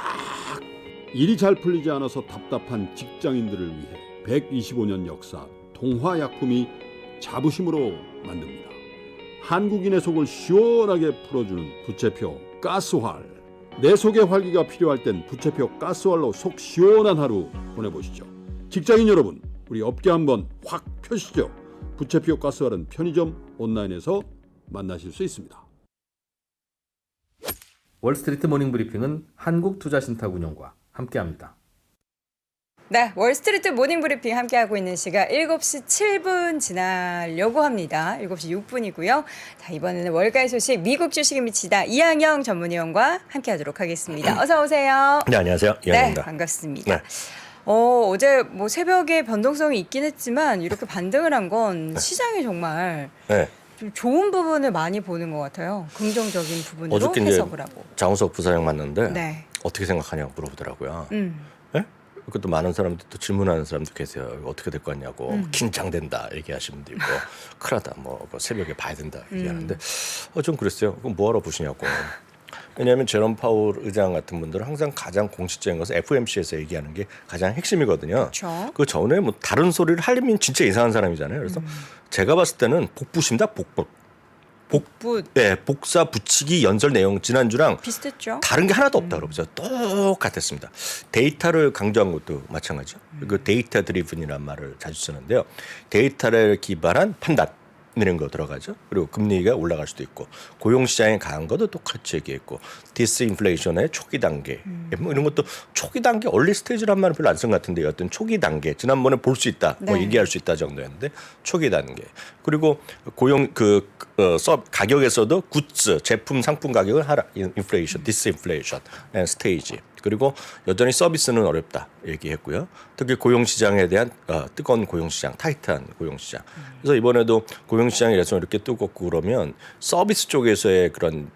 일이 잘 풀리지 않아서 답답한 직장인들을 위해 125년 역사 동화약품이 자부심으로 만듭니다. 한국인의 속을 시원하게 풀어주는 부채표 가스활. 내 속의 활기가 필요할 땐 부채표 가스활로 속 시원한 하루 보내보시죠. 직장인 여러분, 우리 업계 한번 확 펴시죠. 부채표 가스활은 편의점 온라인에서 만나실 수 있습니다. 월스트리트 모닝 브리핑은 한국투자신탁운용과 함께합니다. 네, 월스트리트 모닝 브리핑 함께하고 있는 시각 7시 7분 지나려고 합니다. 7시 6분이고요. 자, 이번에는 월가의 소식 미국 주식에 미치다 이항영 전문위원과 함께하도록 하겠습니다. 어서 오세요. 네, 안녕하세요. 네, 이항입니다. 반갑습니다. 네. 어제 뭐 새벽에 변동성이 있긴 했지만 이렇게 반등을 한 건 시장이 정말 네. 좀 좋은 부분을 많이 보는 것 같아요. 긍정적인 부분으로 어저께 이제 해석을 하고. 장우석 부사장 만났는데 네. 어떻게 생각하냐고 물어보더라고요. 네? 그것도 많은 사람들 또 질문하는 사람도 계세요. 이거 어떻게 될 거냐고 긴장된다 얘기하시는 분도 있고 큰일 나다 뭐 새벽에 봐야 된다 얘기하는데 좀 그랬어요. 그럼 뭐하러 보시냐고. 왜냐하면 제롬 파월 의장 같은 분들은 항상 가장 공식적인 것은 FOMC에서 얘기하는 게 가장 핵심이거든요. 그렇죠. 그 전에 뭐 다른 소리를 하려면 진짜 이상한 사람이잖아요. 그래서 제가 봤을 때는 복붙입니다. 복붙 네, 복사 붙이기 연설 내용 지난주랑 비슷했죠. 다른 게 하나도 없다 그러죠. 똑같았습니다. 데이터를 강조한 것도 마찬가지죠. 그 데이터 드리븐이라는 말을 자주 쓰는데요. 데이터를 기반한 판단 이런 거 들어가죠. 그리고 금리가 올라갈 수도 있고 고용 시장에 강한 것도 똑같이 얘기했고 디스인플레이션의 초기 단계 뭐 이런 것도 초기 단계 얼리 스테이지란 말을 별로 안 쓴 것 같은데 어떤 초기 단계 지난번에 볼 수 있다 뭐 네. 얘기할 수 있다 정도였는데 초기 단계 그리고 고용 가격에서도 굿즈 제품 상품 가격을 하락 인플레이션 디스인플레이션 스테이지 그리고 여전히 서비스는 어렵다 얘기했고요. 특히 고용시장에 대한 뜨거운 고용시장, 타이트한 고용시장. 그래서 이번에도 고용시장이 계속 이렇게 뜨겁고 그러면 서비스 쪽에서의 그런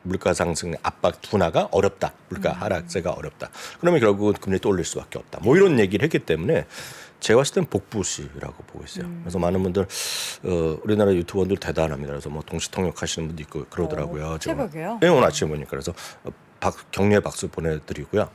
물가 상승 압박 둔화가 어렵다. 물가 하락세가 어렵다. 그러면 결국은 금리 또 올릴 수밖에 없다. 뭐 이런 얘기를 했기 때문에 제가 봤을 땐 복부시라고 보고 있어요. 그래서 많은 분들 우리나라 유튜버들 대단합니다. 그래서 뭐 동시통역하시는 분도 있고 그러더라고요. 새벽에요? 네, 오늘 아침에 보니까 그래서 격려의 박수 보내드리고요.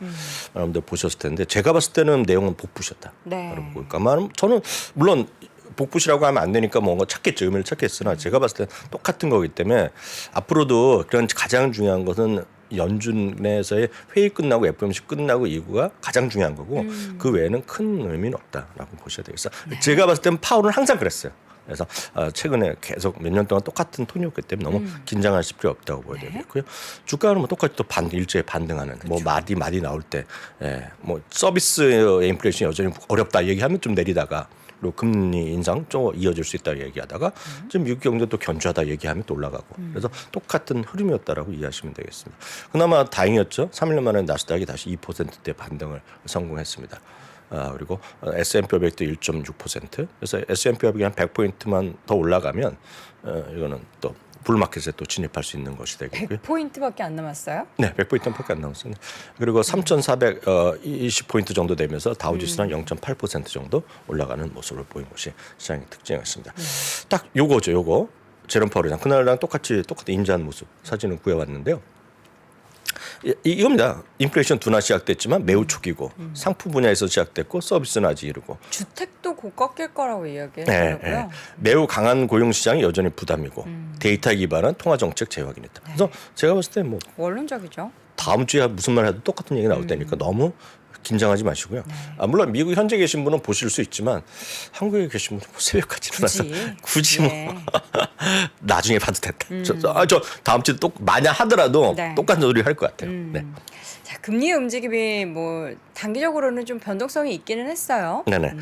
여러분들 보셨을 텐데 제가 봤을 때는 내용은 복부셨다. 네. 그러니까 저는 물론 복부시라고 하면 안 되니까 뭔가 찾겠죠. 의미를 찾겠으나 제가 봤을 때 똑같은 거기 때문에 앞으로도 그런 가장 중요한 것은 연준에서의 회의 끝나고 FOMC 끝나고 이후가 가장 중요한 거고 그 외에는 큰 의미는 없다라고 보셔야 되겠어요. 제가 봤을 때는 파월은 항상 그랬어요. 그래서 최근에 계속 몇 년 동안 똑같은 톤이었기 때문에 너무 긴장하실 필요 없다고 보여야 되겠고요. 주가는 뭐 똑같이 또 일제히 반등하는 뭐 말이 나올 때 뭐 서비스 인플레이션이 여전히 어렵다 얘기하면 좀 내리다가 그리고 금리 인상 좀 이어질 수 있다 얘기하다가 지금 미국 경제도 견조하다 얘기하면 또 올라가고 그래서 똑같은 흐름이었다라고 이해하시면 되겠습니다. 그나마 다행이었죠. 3일 만에 나스닥이 다시 2%대 반등을 성공했습니다. 그리고 S&P 500도 1.6%. 그래서 S&P 500이 한 100포인트만 더 올라가면 이거는 또 불마켓에 또 진입할 수 있는 것이 되겠고요. 100포인트밖에 안 남았어요? 네, 100포인트밖에 안 남았어요. 그리고 3,420포인트 정도 되면서 다우지수는 0.8% 정도 올라가는 모습을 보인 것이 시장의 특징이었습니다. 딱 요거죠, 요거. 제롬 파월 의장 그날랑 똑같은 인자한 모습 사진을 구해왔는데요. 이겁니다. 인플레이션 둔화 시작됐지만 매우 초기고 상품 분야에서 시작됐고 서비스는 아직 이르고 주택도 곧 꺾일 거라고 네, 이야기했더라고요. 네. 매우 강한 고용 시장이 여전히 부담이고 데이터 기반한 통화 정책 재확인했다. 그래서 제가 봤을 때 뭐 원론적이죠. 다음 주에 무슨 말 해도 똑같은 얘기 나올 테니까 너무 긴장하지 마시고요. 물론 미국 현재 계신 분은 보실 수 있지만 한국에 계신 분은 뭐 새벽까지 일어나서 굳이 뭐 네. 나중에 봐도 됐다. 저 다음 주에 또 만약 하더라도 네. 똑같은 소리 할 것 같아요. 네. 자, 금리 움직임이 뭐 단기적으로는 좀 변동성이 있기는 했어요. 네네.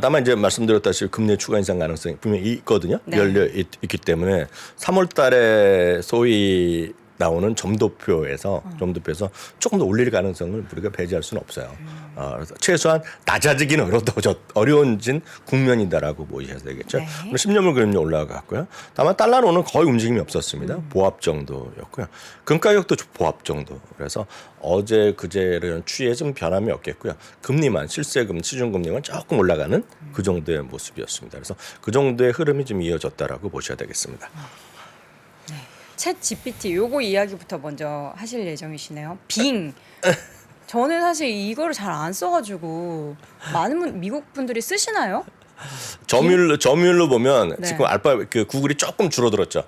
다만 이제 말씀드렸다시피 금리 추가 인상 가능성이 분명히 있거든요. 네. 열려 있기 때문에 3월달에 소위 나오는 점도표에서 조금 더 올릴 가능성을 우리가 배제할 수는 없어요. 그래서 최소한 낮아지기는 어려워진 국면이다라고 보셔야 되겠죠. 네. 오늘 10년물 금리 올라갔고요. 다만 달러로는 거의 움직임이 없었습니다. 보합 정도였고요. 금 가격도 보합 정도. 그래서 어제 그제는 추이에 좀 변함이 없겠고요. 금리만 실세금, 시중금리만 조금 올라가는 그 정도의 모습이었습니다. 그래서 그 정도의 흐름이 좀 이어졌다라고 보셔야 되겠습니다. 챗 GPT 요거 이야기부터 먼저 하실 예정이시네요. 빙. 저는 사실 이거를 잘 안 써가지고 많은 미국 분들이 쓰시나요? 점유율로 보면 네. 지금 구글이 조금 줄어들었죠.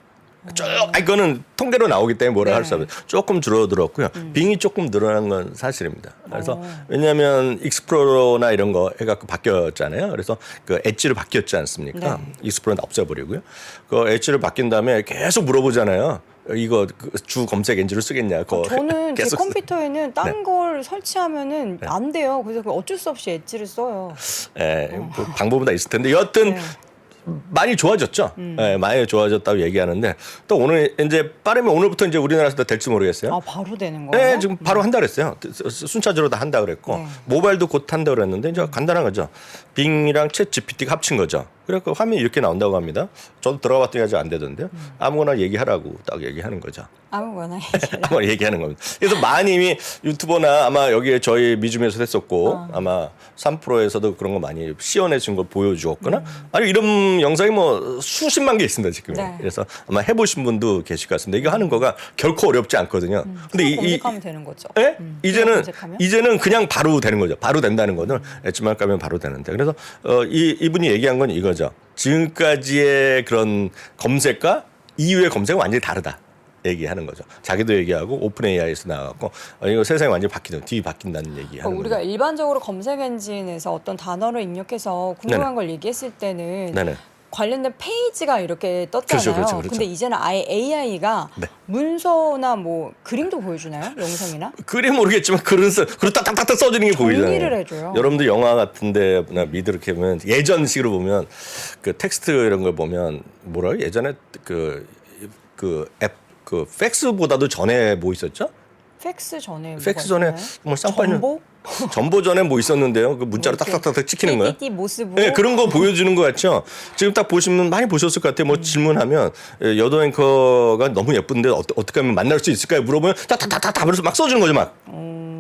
이거는 통계로 나오기 때문에 뭐라 할 수 네. 없어요. 조금 줄어들었고요. 빙이 조금 늘어난 건 사실입니다. 그래서 왜냐하면 익스플로러나 이런 거 해갖고 바뀌었잖아요. 그래서 그 엣지로 바뀌었지 않습니까? 네. 익스플로러는 없애버리고요. 그 엣지를 바뀐 다음에 계속 물어보잖아요. 이거 주 검색 엔진을 쓰겠냐? 저는 제 계속 컴퓨터에는 딴 걸 설치하면은 안 돼요. 그래서 어쩔 수 없이 엣지를 써요. 뭐 방법은 다 있을 텐데 여하튼 네. 많이 좋아졌죠. 네, 많이 좋아졌다고 얘기하는데 또 오늘 이제 빠르면 오늘부터 이제 우리나라에서도 될지 모르겠어요. 아, 바로 되는 거예요? 네, 지금 바로 한다 그랬어요. 순차적으로 다 한다 그랬고 네. 모바일도 곧 한다 그랬는데 이제 간단한 거죠. 빙이랑 챗 GPT가 합친 거죠. 그래서 화면이 이렇게 나온다고 합니다. 저도 들어가봤더니 아직 안 되던데요. 아무거나 얘기하라고 딱 얘기하는 거죠. 아무거나 아마 얘기하는 겁니다. 그래서 많이 이미 유튜버나 아마 여기에 저희 미줌에서 했었고 아마 3프로에서도 그런 거 많이 시연해준 걸 보여주었거나 아니 이런 영상이 뭐 수십만 개 있습니다 지금. 네. 그래서 아마 해보신 분도 계실 것 같습니다. 이거 하는 거가 결코 어렵지 않거든요. 근데 검색하면 되는 거죠. 예? 검색하면? 이제는 그냥 바로 되는 거죠. 바로 된다는 거는 엣지만 까면 바로 되는데. 그래서 이분이 얘기한 건 이거죠. 지금까지의 그런 검색과 이후의 검색은 완전히 다르다. 얘기하는 거죠. 자기도 얘기하고 오픈 AI에서 나왔고 이거 세상이 완전히 바뀐다는 얘기하는 우리가 거죠. 일반적으로 검색 엔진에서 어떤 단어를 입력해서 궁금한 걸 얘기했을 때는 네네. 관련된 페이지가 이렇게 떴잖아요. 그렇죠. 근데 이제는 아예 AI가 네. 문서나 뭐 그림도 보여주나요? 영상이나? 그림 모르겠지만 글은 딱딱딱 써주는 게 보이잖아요. 정리를 해줘요. 여러분들 영화 같은데 미드 이렇게 보면 예전식으로 보면 그 텍스트 이런 걸 보면 뭐라 예전에 그 팩스보다도 전에 뭐 있었죠? 팩스 전에 팩스 전에 뭐 쌍파년 정보? 전보 전에 뭐 있었는데요? 그 문자로 이렇게 딱딱딱 찍히는 거예요? 띠띠띠 모습으로 네, 그런 거 보여주는 거 같죠? 지금 딱 보시면 많이 보셨을 것 같아요. 뭐 질문하면 여도 앵커가 너무 예쁜데 어떻게 하면 만날 수 있을까요? 물어보면 딱딱딱딱 하면서 막 써주는 거죠, 막.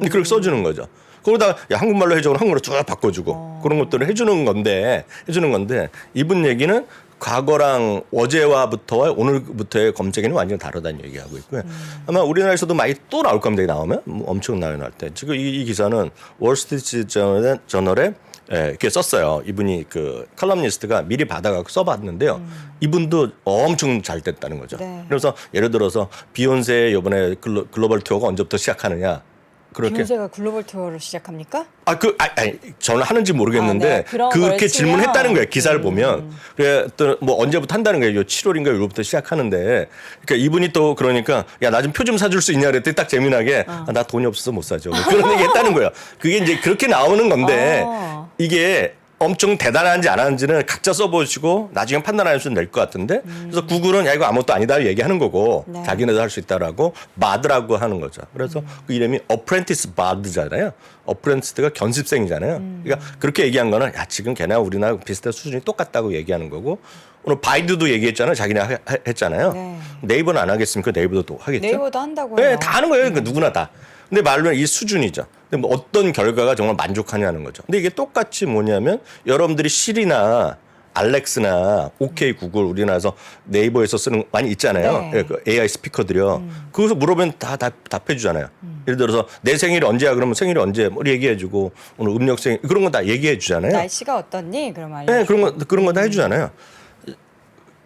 그렇게 써주는 거죠. 그러다가 야, 한국말로 해줘, 한국말로 쭉 바꿔주고 그런 것들을 해주는 건데 이분 얘기는 과거랑 어제와부터와 오늘부터의 검색에는 완전히 다르다는 얘기하고 있고요. 아마 우리나라에서도 많이 또 나올 겁니다. 나오면 엄청 나올 때. 지금 이 기사는 월스트리트 저널에 이렇게 썼어요. 이분이 그 컬럼니스트가 미리 받아갖고 써봤는데요. 이분도 엄청 잘 됐다는 거죠. 네. 그래서 예를 들어서 비욘세 이번에 글로벌 투어가 언제부터 시작하느냐. 그렇게 비욘세가 글로벌 투어를 시작합니까? 아니, 저는 하는지 모르겠는데 네. 그런 걸 그렇게 치면? 질문했다는 거예요. 기사를 보면. 그래 또 뭐 언제부터 한다는 거예요. 7월인가 6월부터 시작하는데. 그러니까 이분이 또 그러니까 야, 나 좀 표 좀 사줄 수 있냐 그랬더니 딱 재미나게 나 돈이 없어서 못 사죠. 뭐 그런 얘기 했다는 거예요. 그게 이제 그렇게 나오는 건데 이게 엄청 대단한지 안 하는지는 각자 써보시고 나중에 판단할 수는 낼 것 같은데 그래서 구글은 야 이거 아무것도 아니다 얘기하는 거고 네. 자기네도 할 수 있다라고 바드라고 하는 거죠. 그래서 그 이름이 어프렌티스 바드잖아요. 어프렌티스가 견습생이잖아요. 그러니까 그렇게 얘기한 거는 야 지금 걔네 우리나라 비슷한 수준이 똑같다고 얘기하는 거고 오늘 바이두도 얘기했잖아요. 자기네 했잖아요. 네. 네이버는 안 하겠습니까? 네이버도 또 하겠죠. 네이버도 한다고요. 네, 다 하는 거예요. 그러니까 누구나 다. 근데 말로는 이 수준이죠. 근데 뭐 어떤 결과가 정말 만족하냐는 거죠. 근데 이게 똑같이 뭐냐면 여러분들이 실이나 알렉스나 OK 구글 우리나라에서 네이버에서 쓰는 거 많이 있잖아요. 네. 그 AI 스피커들이요. 그것을 물어보면 다 답해 주잖아요. 예를 들어서 내 생일이 언제야? 그러면 생일이 언제? 뭐 얘기해 주고 오늘 음력 생일 그런 거 다 얘기해 주잖아요. 날씨가 어떻니? 그럼 알려. 네, 그런 거 다 해주잖아요.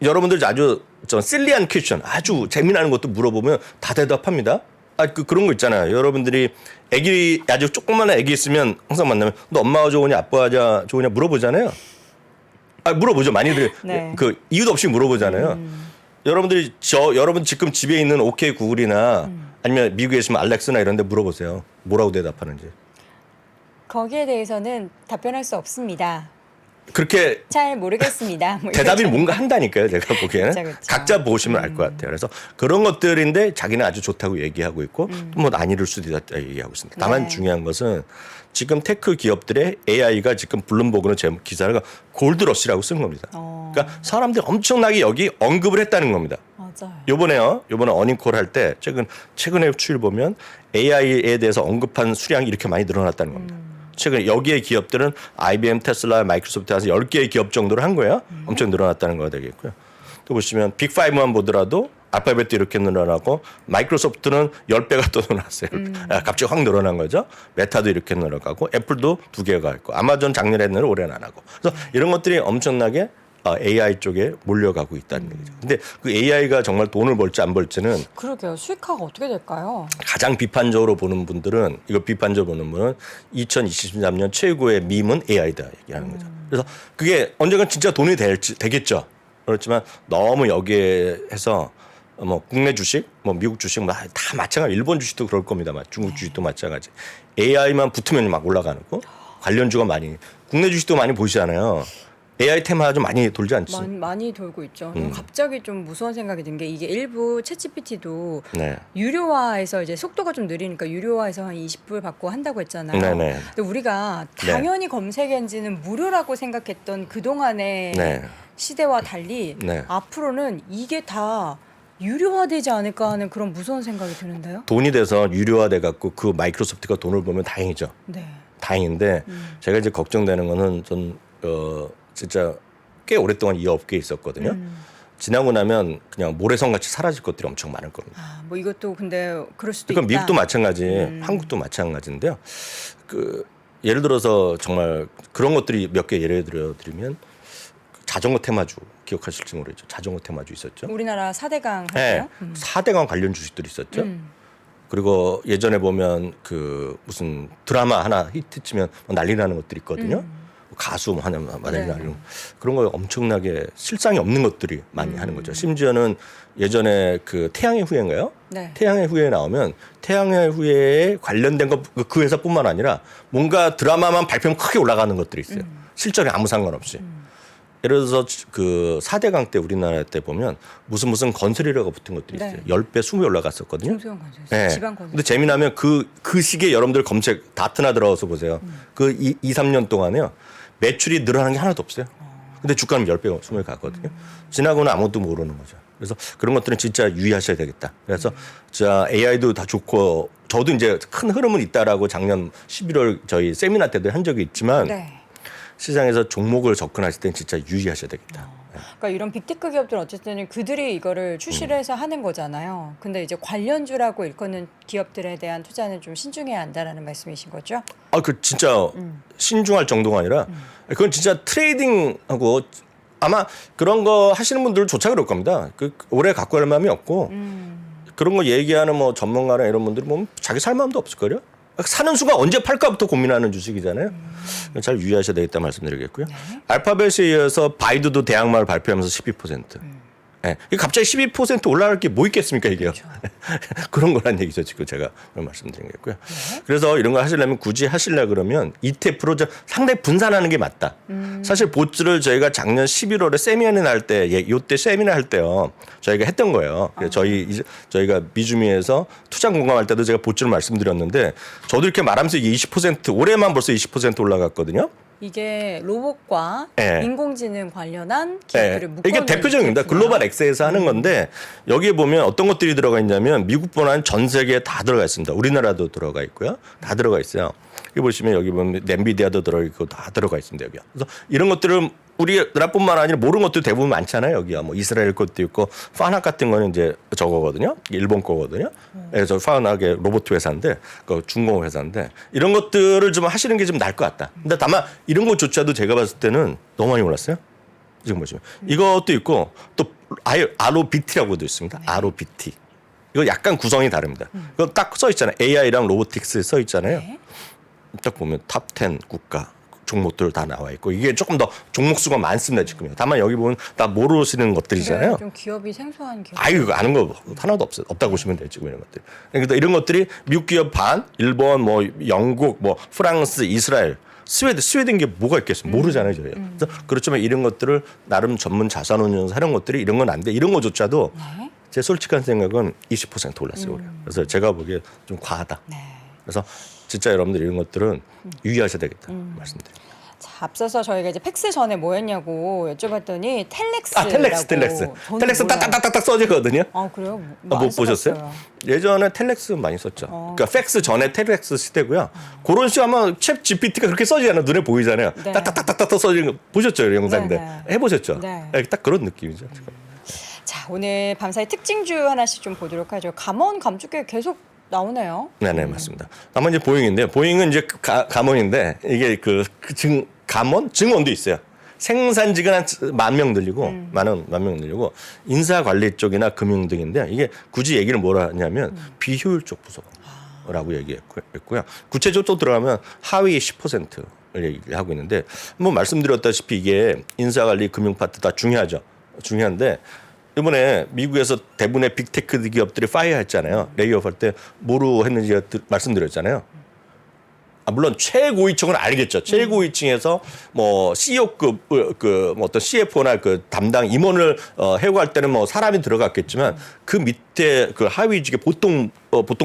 여러분들 아주 실리한 퀘스천, 아주 재미나는 것도 물어보면 다 대답합니다. 그런 거 있잖아요. 여러분들이 아주 조그마한 애기 있으면 항상 만나면 너 엄마가 좋으냐 아빠가 좋으냐 물어보잖아요. 물어보죠. 많이들 네. 그 이유도 없이 물어보잖아요. 여러분들이 여러분 지금 집에 있는 OK 구글이나 아니면 미국에 있으면 알렉스나 이런 데 물어보세요. 뭐라고 대답하는지. 거기에 대해서는 답변할 수 없습니다. 그렇게 잘 모르겠습니다. 뭐 대답이 이거죠. 뭔가 한다니까요. 제가 보기에는 그쵸. 각자 보시면 알 것 같아요. 그래서 그런 것들인데 자기는 아주 좋다고 얘기하고 있고 뭐 안 이룰 수도 있다 얘기하고 있습니다. 다만 네. 중요한 것은 지금 테크 기업들의 AI가 지금 블룸버그는 제 기사를 골드러시라고 쓴 겁니다. 그러니까 사람들이 엄청나게 여기 언급을 했다는 겁니다. 맞아요. 요번에 어닝콜 할 때 최근에 추이를 보면 AI에 대해서 언급한 수량이 이렇게 많이 늘어났다는 겁니다. 최근에 여기에 기업들은 IBM, 테슬라, 마이크로소프트에서 10개의 기업 정도로 한 거예요. 엄청 늘어났다는 거가 되겠고요. 또 보시면 빅5만 보더라도 알파벳도 이렇게 늘어나고 마이크로소프트는 10배가 또 늘어났어요. 갑자기 확 늘어난 거죠. 메타도 이렇게 늘어가고 애플도 2개가 있고 아마존 작년에 했는데 올해는 안 하고. 그래서 이런 것들이 엄청나게 AI 쪽에 몰려가고 있다는 얘기죠. 근데 그 AI가 정말 돈을 벌지 안 벌지는 그러게요. 수익화가 어떻게 될까요? 가장 비판적으로 보는 분들은 2023년 최고의 밈은 AI다 얘기하는 거죠. 그래서 그게 언젠간 진짜 돈이 되겠죠. 그렇지만 너무 여기에 해서 뭐 국내 주식, 뭐 미국 주식 뭐 다 마찬가지. 일본 주식도 그럴 겁니다. 중국 주식도 마찬가지. AI만 붙으면 막 올라가는 거. 관련주가 많이 국내 주식도 많이 보시잖아요. AI 테마 좀 많이 돌지 않지? 많이 돌고 있죠. 갑자기 좀 무서운 생각이 든 게 이게 일부 챗GPT도 네. 유료화해서 이제 속도가 좀 느리니까 유료화해서 한 20불 받고 한다고 했잖아요. 네네. 근데 우리가 당연히 검색 엔진은 무료라고 생각했던 그동안의 네. 시대와 달리 네. 앞으로는 이게 다 유료화되지 않을까 하는 그런 무서운 생각이 드는데요. 돈이 돼서 유료화돼 갖고 그 마이크로소프트가 돈을 벌면 다행이죠. 네. 다행인데 제가 이제 걱정되는 거는 진짜 꽤 오랫동안 이 업계에 있었거든요. 지나고 나면 그냥 모래성 같이 사라질 것들이 엄청 많을 겁니다. 뭐 이것도 근데 그럴 수도 그러니까 있다. 미국도 마찬가지, 한국도 마찬가지인데요. 예를 들어서 정말 그런 것들이 몇 개 예를 들면 자전거 테마주 기억하실지 모르겠죠. 자전거 테마주 있었죠. 우리나라 4대강 네, 할까요? 4대강 관련 주식들이 있었죠. 그리고 예전에 보면 그 무슨 드라마 하나 히트치면 난리 나는 것들이 있거든요. 가수 뭐 하나 만약에 나는 그런 거 엄청나게 실상이 없는 것들이 많이 하는 거죠. 심지어는 예전에 그 태양의 후예인가요? 네. 태양의 후예 나오면 태양의 후예에 관련된 거 그 회사뿐만 아니라 뭔가 드라마만 발표하면 크게 올라가는 것들이 있어요. 실적에 아무 상관없이. 예를 들어서 그 4대강 때 우리나라 때 보면 무슨 건설이라고 붙은 것들이 있어요. 네. 10배, 20배 올라갔었거든요. 중소형 건설, 네. 지방 건설. 근데 재미나면 그 시기에 여러분들 검색 다트나 들어가서 보세요. 그 2-3년 동안에요. 매출이 늘어나는 게 하나도 없어요. 근데 주가는 10배, 20배 갔거든요. 지나고는 아무것도 모르는 거죠. 그래서 그런 것들은 진짜 유의하셔야 되겠다. 그래서 자 AI도 다 좋고 저도 이제 큰 흐름은 있다라고 작년 11월 저희 세미나 때도 한 적이 있지만 네. 시장에서 종목을 접근하실 때는 진짜 유의하셔야 되겠다. 그러니까 이런 빅테크 기업들은 어쨌든 그들이 이거를 출시를 해서 하는 거잖아요. 근데 이제 관련주라고 일컫는 기업들에 대한 투자는 좀 신중해야 한다라는 말씀이신 거죠? 그 진짜 신중할 정도가 아니라 그건 진짜 트레이딩하고 아마 그런 거 하시는 분들조차 그럴 겁니다. 오래 갖고 갈 마음이 없고 그런 거 얘기하는 뭐 전문가나 이런 분들이 보면 자기 살 마음도 없을걸요? 사는 수가 언제 팔까부터 고민하는 주식이잖아요. 잘 유의하셔야 되겠다 말씀드리겠고요. 알파벳에 이어서 바이두도 대항마를 발표하면서 12%. 네. 이게 갑자기 12% 올라갈 게 뭐 있겠습니까 이게요. 그런 거란 얘기죠 지금 제가 말씀드린 거고요. 그래서 이런 거 하시려면 굳이 하시려 그러면 ETF로 상당히 분산하는 게 맞다. 사실 보츠를 저희가 작년 11월에 세미나를 할 때, 이때 세미나 할 때요 저희가 했던 거예요. 그래서 저희가 미주미에서 투자 공감할 때도 제가 보츠를 말씀드렸는데 저도 이렇게 말하면서 이게 20% 올해만 벌써 20% 올라갔거든요. 이게 로봇과 네. 인공지능 관련한 기업들을 묶어 이게 대표적입니다. 글로벌 엑스에서 하는 건데 여기에 보면 어떤 것들이 들어가 있냐면 미국뿐 아니라 전 세계에 다 들어가 있습니다. 우리나라도 들어가 있고요. 다 들어가 있어요. 여기 보시면 여기 보면 엔비디아도 들어가 있고 다 들어가 있습니다. 여기. 그래서 이런 것들을 우리나라뿐만 아니라 모르는 것도 대부분 많잖아요. 여기야 뭐 이스라엘 것도 있고 파낙 같은 거는 이제 저거거든요. 일본 거거든요. 그래서 파낙의 로봇 회사인데 그 중공 회사인데 이런 것들을 좀 하시는 게 좀 나을 것 같다. 근데 다만 이런 것조차도 제가 봤을 때는 너무 많이 올랐어요. 지금 보시면 이것도 있고 또 ROBT라고도 있습니다. ROBT. 이거 약간 구성이 다릅니다. 이거 딱 써 있잖아요. AI랑 로보틱스 써 있잖아요. 네. 딱 보면 탑 10 국가 종목들 다 나와 있고 이게 조금 더 종목 수가 많습니다 지금요. 다만 여기 보면 다 모르시는 것들이잖아요. 그래, 좀 기업이 생소한 기업. 아유 이거 아는 거 하나도 없다고 보시면 돼요 지금 이런 것들. 그러니까 이런 것들이 미국 기업 반, 일본, 뭐 영국, 뭐 프랑스, 이스라엘. 스웨덴 게 뭐가 있겠어요? 모르잖아요, 저희. 그래서 그렇지만 이런 것들을 나름 전문 자산운용사 하는 것들이 이런 건 안 돼. 이런 것조차도 네. 제 솔직한 생각은 20% 올랐어요. 그래서 제가 보기에 좀 과하다. 네. 그래서 진짜 여러분들 이런 것들은 유의하셔야 되겠다 말씀드려요. 자, 앞서서 저희가 이제 팩스 전에 뭐 했냐고 여쭤봤더니 텔렉스라고. 텔렉스 딱딱딱딱 써지거든요. 아 그래요? 못 보셨어요? 예전에 텔렉스 많이 썼죠. 그러니까 팩스 전에 텔렉스 시대고요. 그런 식으로 하면 챗 GPT가 그렇게 써지잖아요. 눈에 보이잖아요. 네. 딱딱딱딱딱 써지는 거 보셨죠? 영상인데. 네, 해보셨죠? 네. 딱 그런 느낌이죠. 지금. 자 오늘 밤사이 특징주 하나씩 좀 보도록 하죠. 감원 감축계 계속 나오네요. 네네 맞습니다. 다만 이제 보잉인데요. 보잉은 이제 감원인데 이게 감원 증원도 있어요. 생산직은 한 10,000명 늘리고 만 명 늘리고 인사 관리 쪽이나 금융 등인데 이게 굳이 얘기를 뭐라 하냐면 비효율적 부서라고 얘기했고요. 구체적으로 또 들어가면 하위 10%를 얘기를 하고 있는데 뭐 말씀드렸다시피 이게 인사 관리 금융 파트 다 중요하죠. 중요한데 이번에 미국에서 대부분의 빅테크 기업들이 파이어했잖아요. 레이오프 할 때 뭐로 했는지 말씀드렸잖아요. 물론 최고위층은 알겠죠. 최고위층에서 뭐 CEO급 뭐 어떤 CFO나 그 담당 임원을 해고할 때는 뭐 사람이 들어갔겠지만 그 밑에 그 하위직의 보통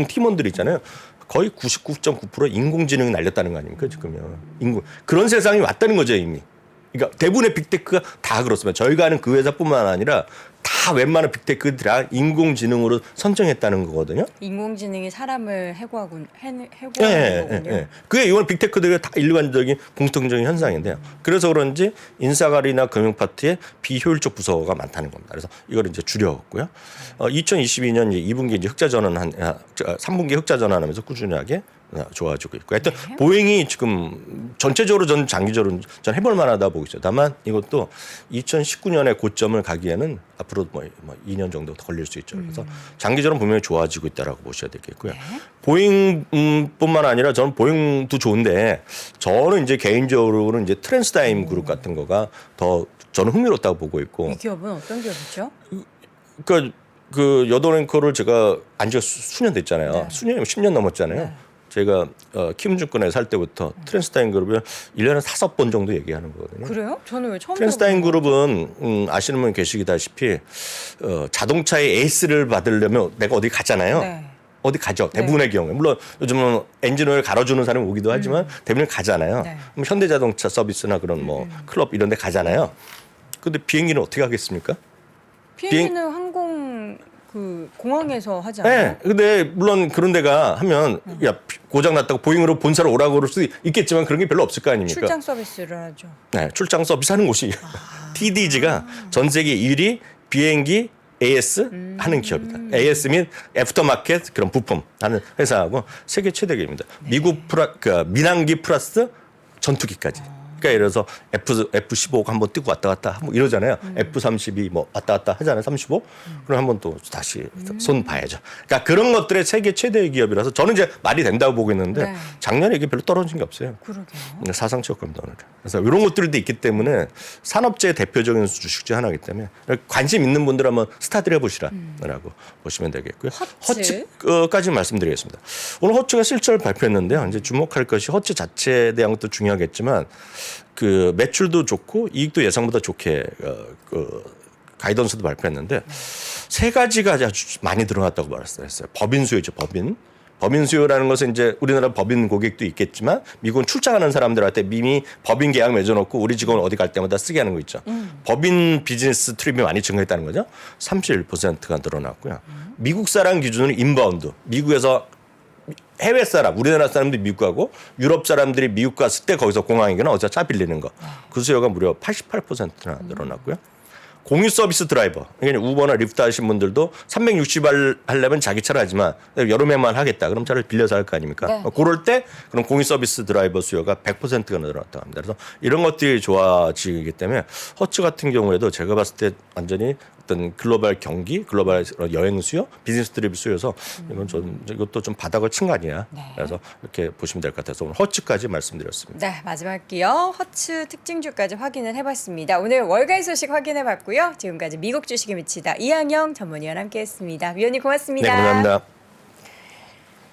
팀원들 있잖아요. 거의 99.9% 인공지능이 날렸다는 거 아닙니까 지금요. 그런 세상이 왔다는 거죠 이미. 그러니까 대부분의 빅테크가 다 그렇습니다. 저희가 아는 그 회사뿐만 아니라 다 웬만한 빅테크들이 다 인공지능으로 선정했다는 거거든요. 인공지능이 사람을 해고하는 예, 거군요. 예. 그게 이건 빅테크들의 다 일반적인 공통적인 현상인데요. 그래서 그런지 인사관리나 금융 파트에 비효율적 부서가 많다는 겁니다. 그래서 이걸 이제 줄여왔고요. 2022년 2분기 이제 흑자 전환 3분기 흑자 전환하면서 꾸준하게 좋아지고 있고. 하여튼 보잉이 지금 전체적으로 전 장기적으로 전 해볼 만하다 보고 있어요. 다만 이것도 2019년에 고점을 가기에는 앞으로 뭐 2년 정도 더 걸릴 수 있죠. 그래서 장기적으로 분명히 좋아지고 있다라고 보셔야 되겠고요. 보잉뿐만 아니라 저는 보잉도 좋은데 저는 이제 개인적으로는 이제 트랜스타임 그룹 같은 거가 더 저는 흥미롭다고 보고 있고. 이 기업은 어떤 기업이죠? 그러니까 그 여도랭커를 제가 안지가 수년 됐잖아요. 네. 수년이면 10년 넘었잖아요. 네. 제가 키움증권에 살 때부터 트랜스타인 그룹을 1년에 5번 정도 얘기하는 거거든요. 그래요? 저는 왜 처음 트랜스타인 들어본 그룹은 아시는 분 계시다시피 자동차의 에이스를 받으려면 내가 어디 가잖아요. 네. 어디 가죠. 대부분의 경우에. 물론 요즘은 엔진오일 갈아주는 사람이 오기도 하지만 대부분 가잖아요. 네. 그럼 현대자동차 서비스나 그런 뭐 클럽 이런 데 가잖아요. 근데 비행기는 어떻게 하겠습니까? 비행기는 항공 그 공항에서 하지 않아요? 네. 근데 물론 그런 데가 하면 야 고장 났다고 보잉으로 본사로 오라고 그럴 수 있겠지만 그런 게 별로 없을 거 아닙니까? 출장 서비스를 하죠. 네, 출장 서비스 하는 곳이 TDG가 전 세계 1위 비행기 AS 하는 기업이다. AS 및 애프터마켓 그런 부품 하는 회사하고 세계 최대 기업입니다. 미국 민항기 플러스 전투기까지. 그러니까 예를 들어서 F-15가 한번 뜨고 왔다 갔다 뭐 이러잖아요. F-32 뭐 왔다 갔다 하잖아요. 35. 그럼 한번 또 다시 손 봐야죠. 그러니까 그런 것들의 세계 최대의 기업이라서 저는 이제 말이 된다고 보고 있는데 네. 작년에 이게 별로 떨어진 게 없어요. 그러게요. 사상적 겁니다. 그래서 이런 것들도 있기 때문에 산업재의 대표적인 주식 중 하나이기 때문에 관심 있는 분들 한번 스타드를 해보시라라고 보시면 되겠고요. 허츠까지 말씀드리겠습니다. 오늘 허츠가 실적을 발표했는데요. 이제 주목할 것이 허츠 자체에 대한 것도 중요하겠지만 그 매출도 좋고 이익도 예상보다 좋게 그 가이던스도 발표했는데 세 가지가 아주 많이 들어갔다고 말했어요. 법인 수요죠. 법인 수요라는 것은 이제 우리나라 법인 고객도 있겠지만 미국은 출장하는 사람들한테 이미 법인 계약 맺어놓고 우리 직원 어디 갈 때마다 쓰게 하는 거 있죠. 법인 비즈니스 트립이 많이 증가했다는 거죠. 31%가 늘어났고요. 미국 사람 기준으로 인바운드 미국에서 해외 사람, 우리나라 사람들이 미국 가고 유럽 사람들이 미국 갔을 때 거기서 공항이거나 어디서 차 빌리는 거. 그 수요가 무려 88%나 늘어났고요. 공유 서비스 드라이버, 그러니까 우버나 리프트 하신 분들도 360알 하려면 자기 차를 하지만 여름에만 하겠다. 그럼 차를 빌려서 할 거 아닙니까? 네. 그럴 때 그럼 공유 서비스 드라이버 수요가 100%가 늘어났다고 합니다. 그래서 이런 것들이 좋아지기 때문에 허츠 같은 경우에도 제가 봤을 때 완전히 어떤 글로벌 경기, 글로벌 여행 수요, 비즈니스 트립 수요여서 이것도 좀 바닥을 친 거 아니냐. 네. 그래서 이렇게 보시면 될 것 같아서 오늘 허츠까지 말씀드렸습니다. 네, 마지막이요. 허츠 특징주까지 확인을 해봤습니다. 오늘 월가의 소식 확인해봤고요. 지금까지 미국 주식에 미치다 이항영 전문위원 함께했습니다. 위원님 고맙습니다. 네, 감사합니다.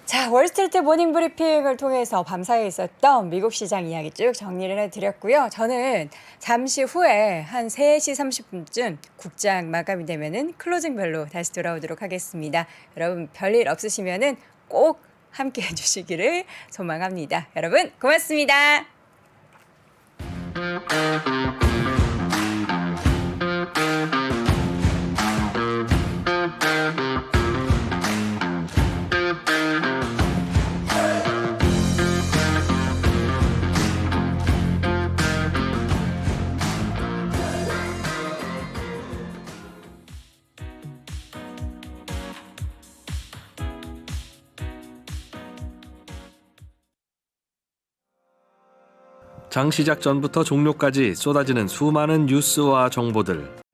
자, 월스트리트 모닝 브리핑을 통해서 밤사이에 있었던 미국 시장 이야기 쭉 정리를 해드렸고요. 저는 잠시 후에 한 3시 30분쯤 국장 마감이 되면은 클로징 벨로 다시 돌아오도록 하겠습니다. 여러분 별일 없으시면은 꼭 함께 해주시기를 소망합니다. 여러분 고맙습니다. 장 시작 전부터 종료까지 쏟아지는 수많은 뉴스와 정보들.